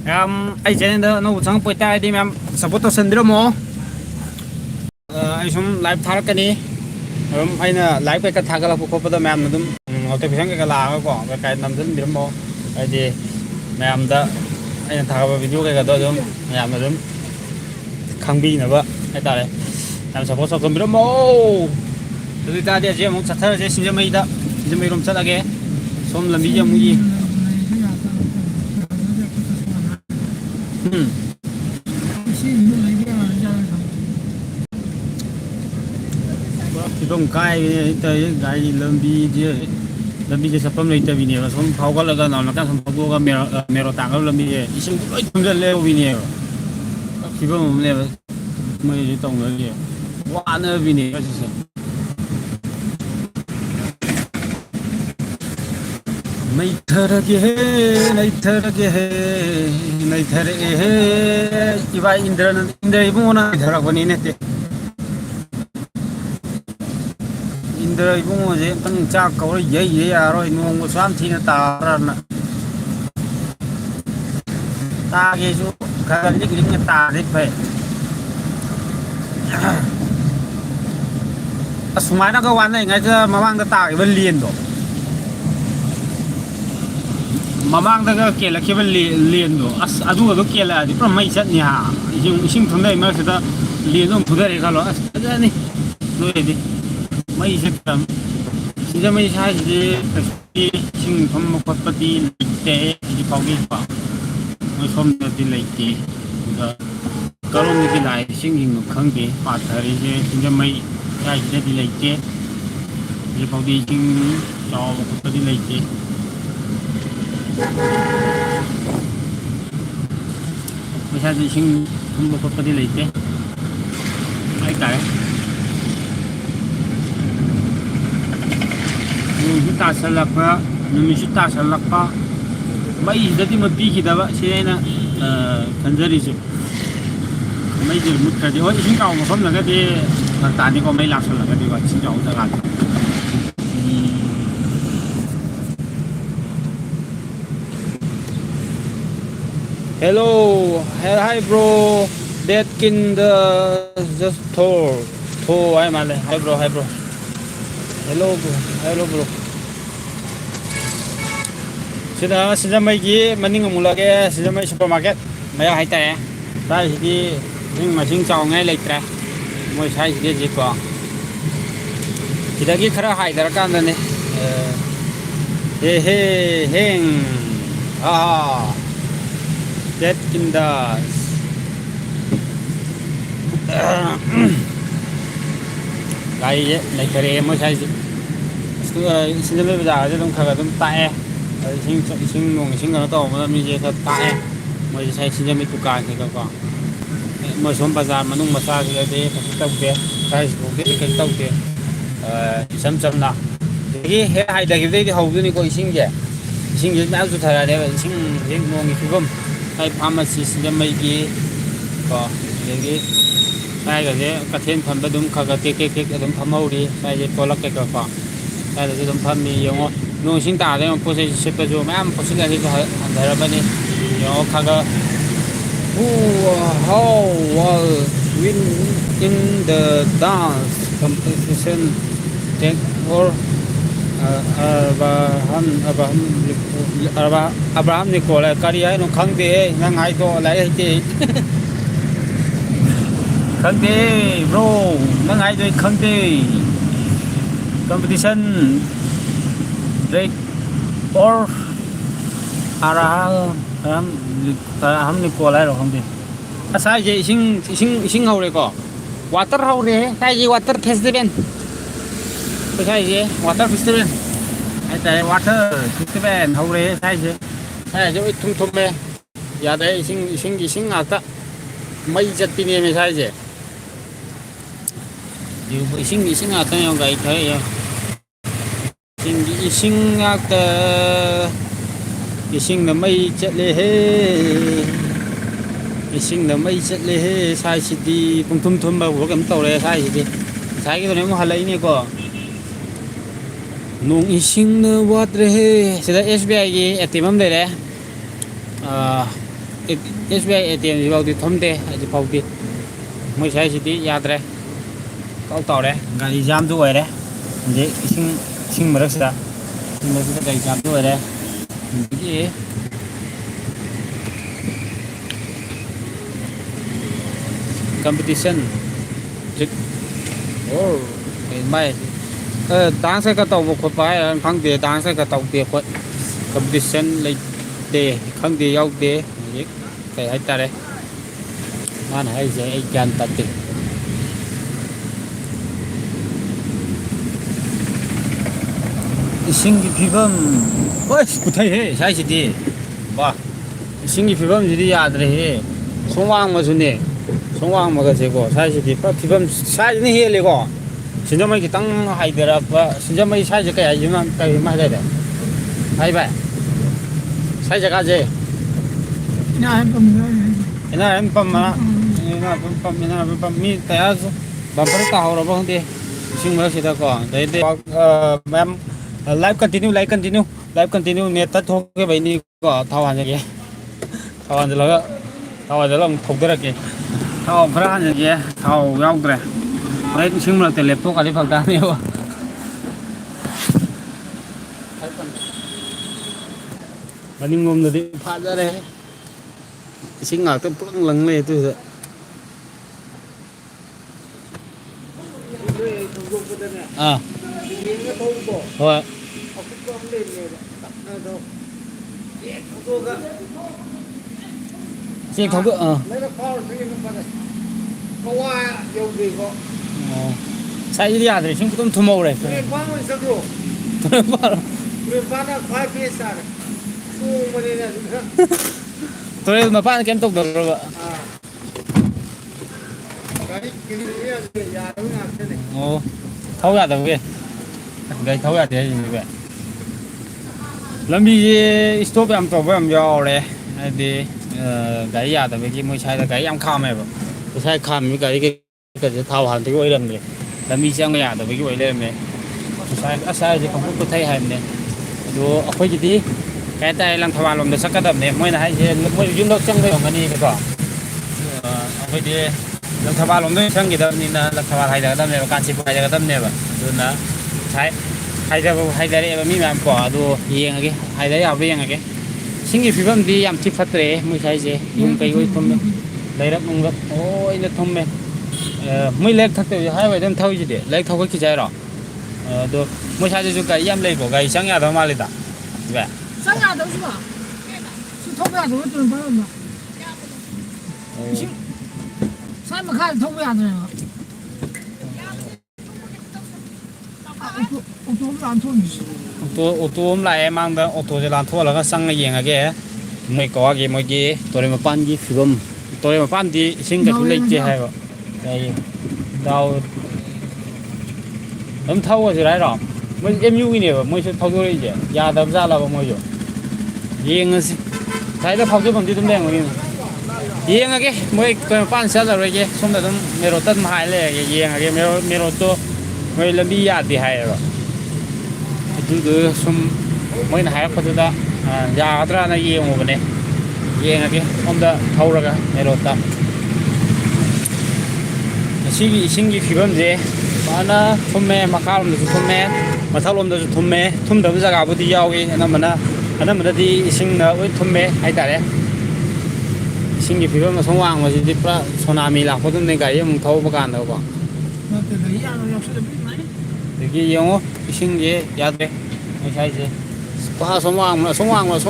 A: ꯃꯌꯥꯝ ꯑꯩ ꯆꯦꯅꯦꯜꯗ ꯑꯅꯧꯕ ꯆꯪꯉꯛꯄ ꯑꯣꯏꯇꯥꯔꯗꯤ ꯃꯌꯥꯝ ꯁꯞꯄꯣꯔꯠ ꯇꯧꯁꯟꯕꯤꯔꯝꯃꯣ ꯑꯩ ꯁꯨꯝ ꯂꯥꯏꯚ ꯊꯥꯔꯛꯀꯅꯤ ꯑꯗꯨꯝ ꯑꯩꯅ ꯂꯥꯏꯚ ꯀꯩꯀꯥ ꯊꯥꯒꯠꯂꯛꯄ ꯈꯣꯠꯄꯗ ꯃꯌꯥꯝꯅ ꯑꯗꯨꯝ ꯅꯣꯇꯤꯐꯤꯀꯦꯁꯟ ꯀꯩꯀꯥ ꯂꯥꯛꯑꯒꯀꯣ ꯀꯩꯀꯥ ꯅꯝꯁꯤꯟꯕꯤꯔꯝꯃꯣ ꯍꯥꯏꯗꯤ ꯃꯌꯥꯝꯗ ꯑꯩꯅ ꯊꯥꯒꯠꯄ ꯚꯤꯗꯤꯑꯣ ꯀꯩꯀꯥꯗꯣ ꯑꯗꯨꯝ ꯃꯌꯥꯝꯅ ꯑꯗꯨꯝ ꯈꯪꯕꯤꯅꯕ ꯍꯥꯏꯇꯥꯔꯦ ꯌꯥꯝ ꯁꯞꯄꯣꯔꯠ ꯇꯧꯁꯟꯕꯤꯔꯝꯃꯣ ꯑꯗꯨ ꯑꯣꯏꯇꯥꯔꯗꯤ ꯑꯁꯤ ꯑꯃꯨꯛ ꯆꯠꯊꯔꯁꯦ ꯁꯤꯡꯖꯃꯩꯔꯣꯝ ꯆꯠꯂꯒꯦ ꯁꯣꯝ ꯂꯝꯕꯤꯁꯦ ꯑꯃꯨꯛ ꯀꯥꯏ ꯒꯥꯔꯤ ꯂꯝꯕꯤꯁꯦ ꯆꯠꯐꯝ ꯂꯩꯇꯕꯤꯅꯦꯕ ꯁꯨꯝ ꯐꯥꯎꯒꯠꯂꯒ ꯅꯥꯀꯟ ꯁꯨꯝ ꯐꯥꯎꯗꯣꯛꯑꯒ ꯃꯦꯔꯣ ꯇꯥꯡꯒꯕ ꯂꯝꯕꯤꯁꯦ ꯏꯁꯤꯡ ꯂꯣꯏ ꯊꯨꯝꯖꯤꯜꯂꯦ ꯎꯕꯤꯅꯦꯕ ꯐꯤꯕꯝ ꯑꯃꯅꯦꯕ ꯃꯣꯏꯁꯦ ꯇꯧꯅꯔꯤꯁꯦ ꯋꯥꯅꯕꯤꯅꯦꯕ ꯁꯤꯁꯦ ꯅꯩꯊꯔꯒꯦ ꯅꯩꯊꯔꯒꯦ ꯅꯩꯊꯔꯛꯑꯦ ꯏꯕꯥ ꯏꯟꯗ꯭ꯔ ꯏꯕꯨꯡꯉꯣꯅ ꯅꯩꯊꯔꯛꯄꯅꯤ ꯅꯠꯇꯦ ꯏꯟꯗ꯭ꯔ ꯏꯕꯨꯡꯉꯣꯁꯦ ꯑꯝꯇꯪ ꯆꯥꯛ ꯀꯧꯔ ꯌꯩ ꯌꯥꯔꯣꯏ ꯅꯣꯡꯃꯁꯨ ꯌꯥꯝ ꯊꯤꯅ ꯇꯥꯕ꯭ꯔꯅ ꯇꯥꯒꯦꯁꯨ ꯈꯔ ꯂꯤꯛ ꯂꯤꯛꯅ ꯇꯥꯔꯗꯤ ꯐꯩ ꯑꯁꯨꯃꯥꯏꯅꯒ ꯋꯥꯅꯉꯩꯗ ꯃꯃꯥꯡꯗ ꯇꯥꯈꯤꯕ ꯂꯦꯟꯗꯣ ꯃꯃꯥꯡꯗꯒ ꯀꯦꯜꯂꯛꯈꯤꯕ ꯂꯦꯟꯗꯣ ꯑꯁ ꯑꯗꯨꯒꯗꯣ ꯀꯦꯜꯂꯛꯑꯗꯤ ꯄꯨꯔꯥ ꯃꯩ ꯆꯠꯅꯤ ꯍꯥ ꯏꯁꯤꯡ ꯊꯨꯝꯗꯩ ꯃꯔꯛꯁꯤꯗ ꯂꯦꯟꯗꯣ ꯑꯃꯨꯛ ꯐꯨꯊꯔꯦ ꯈꯜꯂꯣ ꯑꯁ ꯐꯖꯅꯤ ꯅꯣꯏꯗꯤ ꯃꯩ ꯆꯠꯇꯝ ꯁꯤꯡꯖꯃꯩ ꯁ꯭ꯋꯥꯏꯁꯤꯗꯤ ꯏꯁꯤꯡ ꯊꯨꯝꯕ ꯈꯣꯠꯄꯗꯤ ꯂꯩꯇꯦ ꯍꯧꯖꯤꯛ ꯐꯥꯎꯒꯤꯀꯣ ꯃꯣꯏ ꯁꯣꯝꯗꯗꯤ ꯂꯩꯇꯦ ꯑꯗꯨꯒ ꯀꯔꯣꯝꯗꯒꯤ ꯂꯥꯛꯑꯦ ꯏꯁꯤꯡꯁꯤꯡꯅꯣ ꯈꯪꯗꯦ ꯄꯥꯊꯔꯤꯁꯦ ꯁꯤꯡꯖꯃꯩ ꯁ꯭ꯋꯥꯏꯁꯤꯗꯗꯤ ꯂꯩꯇꯦ ꯍꯧꯖꯤꯛꯐꯥꯎꯗꯤ ꯏꯁꯤꯡ ꯆꯥꯎꯕ ꯈꯣꯠꯄꯗꯤ ꯂꯩꯇꯦ ꯃꯁꯥꯗꯤ ꯏꯁꯤꯡ ꯊꯨꯝꯕ ꯈꯣꯠꯄꯗꯤ ꯂꯩꯇꯦ ꯍꯥꯏꯇꯥꯔꯦ ꯅꯣꯡꯁꯨ ꯇꯥꯁꯜꯂꯛꯄ ꯅꯨꯃꯤꯠꯁꯨ ꯇꯥꯁꯜꯂꯛꯄ ꯃꯩꯁꯤꯗꯗꯤ ꯃꯨꯠꯄꯤꯈꯤꯗꯕ ꯁꯤ ꯑꯩꯅ ꯈꯟꯖꯔꯤꯁꯦ ꯃꯩꯁꯦ ꯃꯨꯠꯈ꯭ꯔꯗꯤ ꯍꯣꯏ ꯏꯁꯤꯡ ꯆꯥꯎꯕ ꯃꯐꯝꯗꯒꯗꯤ ꯐꯔꯛ ꯇꯥꯅꯤꯀꯣ ꯃꯩ ꯂꯥꯛꯁꯜꯂꯒꯗꯤꯀꯣ ꯏꯁꯤꯡ ꯆꯥꯎꯕ ꯖꯒꯥꯗ Hello, hi bro. That kind just Thor, I'm Ale. Hi bro, hi bro. Hello bro. Sida Sijamai maning mulage Sijamai supermarket. Maya hai tae. Tai hi ring machine chao ngai lai tra. Moi sai hi ji ko. Sidagi khara hai dar kan ne. He heng. Ah. That in the cái này cái em mới thấy xin lỗi bây giờ chứ không khờ không tại xin nguồn xin nó tổ mà mình thật tại mới thấy xin cho mình tụ cài thì có mới xuống bazar mà nung massage thì để phải tông tiền cái cũng biết cái tông tiền sắm nào cái hai đại cái thì hầu như có xin gì nào chút thời đấy xin nguồn cái phim hay pharmacy Sijamai có cái cái thiên phẩm đúng khá cái đúng phẩm màu đi cái gì có lắc cái có cái là đúng phẩm mi yung nung sinh ta đấy mà có thể xếp cho mấy am có sự cái gì phải anh thấy rồi này yung khá cái how win in the dance competition take or Abraham Nicola Caria no khang de nang ai to lai ti khang de bro nang ai de khang de competition break or Abraham Nicola rồi không đi sai gì sinh hậu rồi có water hậu rồi sai gì water festival cái gì water festival hay tại water festival hậu đấy sai gì hay chỗ thum thum mẹ giờ đấy sinh nào ta mấy chất pin này sai gì điều sinh nào ta yang cái thấy sinh nào ta sinh là mấy chất lệ sinh là mấy chất lệ sai gì đi thum thum mà của cái tàu này sai gì đi sai cái này mà hay lấy này có nung ising na water he sida SBI gi ATM de re SBI ATM ji bau di thomde ji bau di moi sai sidi yad re kau tau re gari jam du oi re je ising marak sida gari jam du oi re ji competition oh mai đáng sẽ có tàu một khối phải khang địa đáng sẽ có tàu địa quậy competition lấy đề khang địa yêu đề cái hay ta đấy mà hay dễ gan tạt tị 이싱기 비범 어이 붙어해 사이시디 봐 이싱기 비범들이 아들이 송왕 뭐주네 송왕 뭐가 되고 사이시디 비범 사이는 해리고 진짜 뭐 이렇게 땅 하이더라 봐 진짜 뭐 사이즈 까 야지만 까이 말해야 돼 하이바 사이즈 가지
B: Ina em pom nữa.
A: ina em pam mà ina pam mi tay bumper tàu rồi không đi xin mời chị ta có đấy để em live continue net tắt thôi cái bài này có thao hành gì thao hành rồi là không được cái thao phải hành gì thao gạo rồi đấy xin mời từ laptop cái phần ta nhiều mình ngồi rồi đi phát ra đây xin ngồi tôi plug lần này tôi rồi à rồi xin không được sai đi à thì chúng tôi thu màu này tôi mà phát cái tục được rồi ồ thấu ra được cái thấu ra thế gì vậy làm gì stop em tổ với em vào đây thì cái nhà tại vì cái mới sai là cái em kham này vậy sai kham cái tháo hẳn thì cái lần này làm gì sang nhà tại vì cái vậy lên này sai thì không có thấy hành này đồ ở cái gì cái tay làm tháo làm được sắc cái đầm này mới là hay mới dùng nước trong cáiของอันนี้ไปก่อนเอาไปดีlàm tháo làm được sang cái đầm này là làm tháo hay cái đầm nàyการสิบhay cái đầm này vậy rồiนะใช้hayได้มีแบบก่อดูเอียงอะไรhayได้เอาไปยังไงสิ่งที่พิมพ์ดียามที่ฟัดเลยไม่ใช่สิยุ่งไปก็ทำได้รับมึงรับโอ้ยเล็กทำไหมไม่เล็กทักแต่ให้ไว้เต็มเท่าจีเดียเล็กเท่าก็คิดใจหรอดูไม่ใช่จะจุกไก่ยามเล็กกว่าไก่ช่างยาทำมาเลยต่างแบบ
B: Sang nhà đâu chứ mà. Chứ thông nhà đâu tôi phải mà. Chứ sai mà khai thông nhà rồi mà. Ô tô làm thôi.
A: ô tô hôm nay em mang ô tôจะlàm thuaแล้วก็สั่งเองอะแกไม่ก่อแกไม่กี่ตัวเรมาปั้นยี่ฟิล์มตัวเรมาปั้นที่สิ่งกับทุเรศให้ก็ได้เราผมเท่าก็จะได้หรอมันเอ็มยูนี่แบบไม่ใช่เท่าตัวเลยยาดับซาลาบไม่อยู่ยิงสิใช้แล้วพักที่ผมที่ตุ้มแดงเลยยิงอะแกไม่ก็ปั้นเสร็จแล้วเลยแกสมเด็จเมโรตันมาให้เลยยิงอะแกเมโรตัวไม่ลำบียาที่ให้หรอคือสมไม่หายก็จะได้ยาตราในยิงหมดเลยยิงอะแกสมเด็จเท่าแล้วก็เมโรตันสิ่งที่พิมพ์เจบ้านน่ะทุ่มแม่มาข้าวมันจะทุ่มแม่มาเท่าลมจะทุ่มแม่ทุ่มเดิมจะกลับไปที่ยาวอีอันนั้นมันที่สิ่งน่ะไว้ทุ่มแม่ให้แต่ละสิ่งที่พิมพ์มาสว่างมาสิที่พระโซนามีหลักเพราะตุ้มในไก่ยังมึงเท่าประการเท่าก่อน
B: Mà từ đấy ra nó sẽ được biết mấy.
A: เดี๋ยวกี้ยังสิ่งที่ยาเตะไม่ใช่สิพระสว่างมาส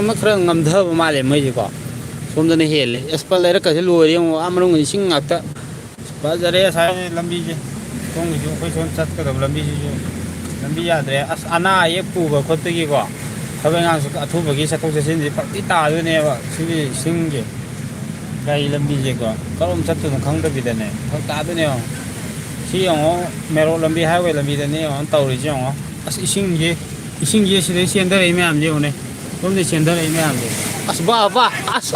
A: มนักเครื่องงำเท่าประมาณเลยไม่ใช่ก่อนสมจะในเหตุเลยเอสเปอร์เลยก็จะรวยยังอามาลงสิ่งงักแต่บาจะเรียใช้ลำบีจีตรงอยู่ไปชนชัดก็ต้องลำบีจีลำบียาเตะอันน่าเย็บปูแบบคนตะกี้ก่อนถ้าเป็นงานสุขทุบแบบกี้สักทุกสิ่งที่ปฏิตาด้วยเนี่ยว่าสิ่งที่ไกลลำบีจีก่อนก็ลมชัดตัวของขังตะบีเดนเนี่ยเขาตาด้วยเนี่ยที่อย่างว่าเมโรลำบีไฮเวย์ลำบีเดนเนี่ยอันเต่าเลยจังว่าสิ่งที่สิ่งที่เสียนได้เลยไม่อ่านเดียวเนี่ยผมได้เสียนได้เลยไม่อ่านเลยบ้า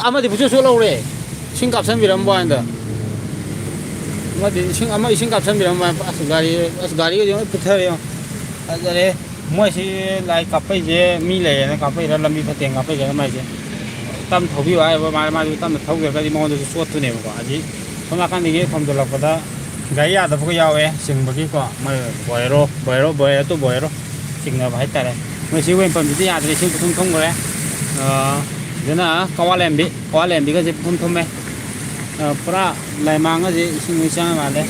A: อามาดิบุษสุโลเลยสิ่งกับฉันมีลำบากเด้อมาดิสิ่งกับฉันมีลำบากการีก็ยังไม่พูดเท่าไหร่อาจจะเลยมั่วสิไล่กับไปเจมีเลยนะกับไปแล้วลำบีพัดเตียงกับไปเจทำไมเจตั้มทวีไว้มาดูตั้มทวีก็ที่มองดูสวดตัวเนี่ยก็อาจจะสมัยการนี้ทำตัวเราก็ได้ไก่ยาแต่พวกยาวสิ่งบางทีก็มาบ่อยตัวบ่อยสิ่งเราไปแต่เลยไม่ใช่เว้นเป็นที่ยาแต่สิ่งทุ่งเลยเดี๋ยวนะกวาดแหลมบีก็จะทุ่มไหมพระลายมังก็จะสิ่งไม่ใช่มาเลย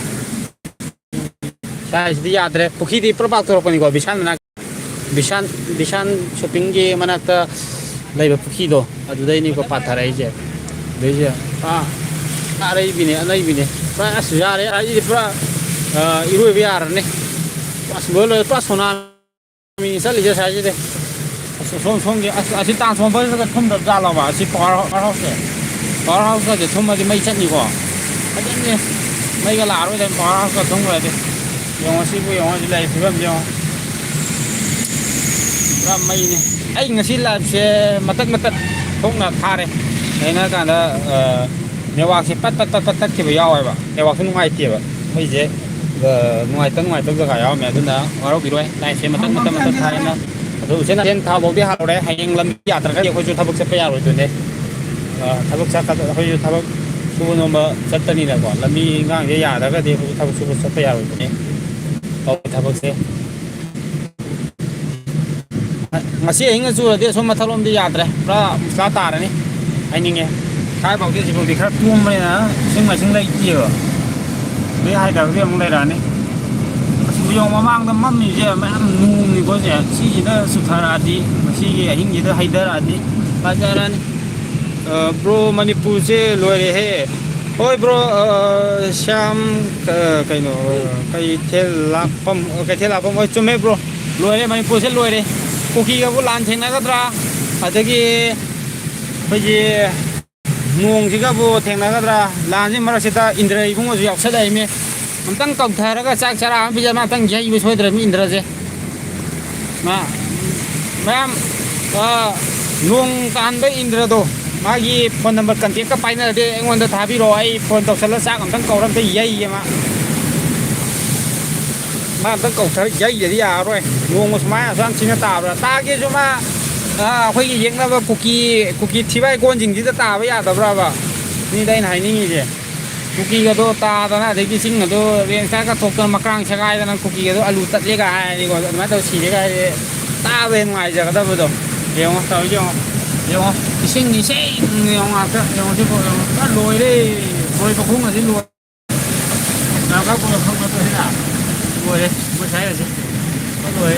A: ใช่ที่ยาแต่พวกที่พระบาทตัวคนนี้ก็บิชันช้อปปิ้งเกมันน่ะแต่ลายแบบพวกที่โดดูได้นี่ก็ปัตตานีเจ้เดี๋ยวอะไรบินพระสุยาเลยอะไรพระอิรุยบิอาร์เนี่ยพระสมุนเลยพระโซนา มีสัตว์หรือจะใช้ยังไงส่งอาทิตย์ต่างส่งไปก็ทุ่มดับจานเราว่าอาทิตย์ปอเราเสียปอเราก็จะทุ่มมาที่ไม่ชัดดีกว่าอันนี้ไม่ก็หลาด้วยแต่ปอเราก็ทุ่มเลยดิยังว่าสิบุยังว่าจะเลยสิแบบยังว่าไม่เนี่ยไอ้เงี้ยสิละเสียมาตัดทุ่งน่ะท่าเลยไอ้นั่นกันเนี่ยว่าสิปัดที่ไปยาวไปบ่เนี่ยว่าขึ้นง่ายเกี่ยวไม่เจ๊ngoài tấn cái đó mẹ tấn đó ở đâu bị đuôi này xem mà tấn thay nó rồi sẽ là trên thao bộ đi học đấy hay làm giả tất cả điều khôi thao bức sẽ phải rồi tụi này thao bức sẽ khôi thao bức số nó mà rất tân là còn làm mi ngang cái giả tất cả điều thao bức sẽ phải rồi tụi này thao bức sẽ mà xí anh cái là điều số mà thao lom đi giả đấy ra cá tà đấy anh nghe cái bảo cái gì cũng bị khát tuông này nè nhưng lấy nhiều mấy hai cái riêng đây là này bây giờ mà mang tấm mắm gì chứ mà ăn nung thì có gì xí nó sụt ra đi mà xí hình gì đó hay đó là đi bây giờ này bro Manipur chứ lôi đi hết ôi bro Sham cái nó cái thế là phong ôi chôm hết bro lôi đi Manipur chứ lôi đi cookie cái lan trên này cái ra ở đây cái bây giờ nguồn thì các bộ thèn là ra làm gì mà ra sẽ ta Indra cũng có việc sẽ đây mi mình tăng cộng thời cái chắc chắn bây giờ mà tăng giá yêu thôi rồi mi Indra chứ mà em nguồn can với Indra đó mà gì phone number cần thiết các bài này đi anh quan tâm thả video ai phone tàu sẽ là sáng còn tăng cầu làm cái gì mà tăng cầu thời giấy gì à rồi nguồn một máy sang xin ta rồi ta kia chứ mà khơi cái giếng là cookie thì vậy con chỉnh chỉ ta với à tập ra vàoนี่ได้ไหนนี่สิคุกกี้ก็ตัวตาตอนนั้นเด็กที่ซิงก็ตัวเรียนแค่ก็ทบกันมากลางใช้ได้ตอนนั้นคุกกี้ก็ตัวอาลูตัดเล็กไอ้นี่ก็มาตัวสีเล็กไอ้ตาเป็นไงจะก็ตัวตัวเดี๋ยวตัวเดี๋ยวที่ซิงนี่ซิงเนี่ยงอ่ะก็เดี๋ยวที่พวกก็รวยเลยรวยประคุ้งอ่ะที่รวยแล้วก็คนเขาตัวที่ไหนรวยเลยไม่ใช่เลยสิก็รวย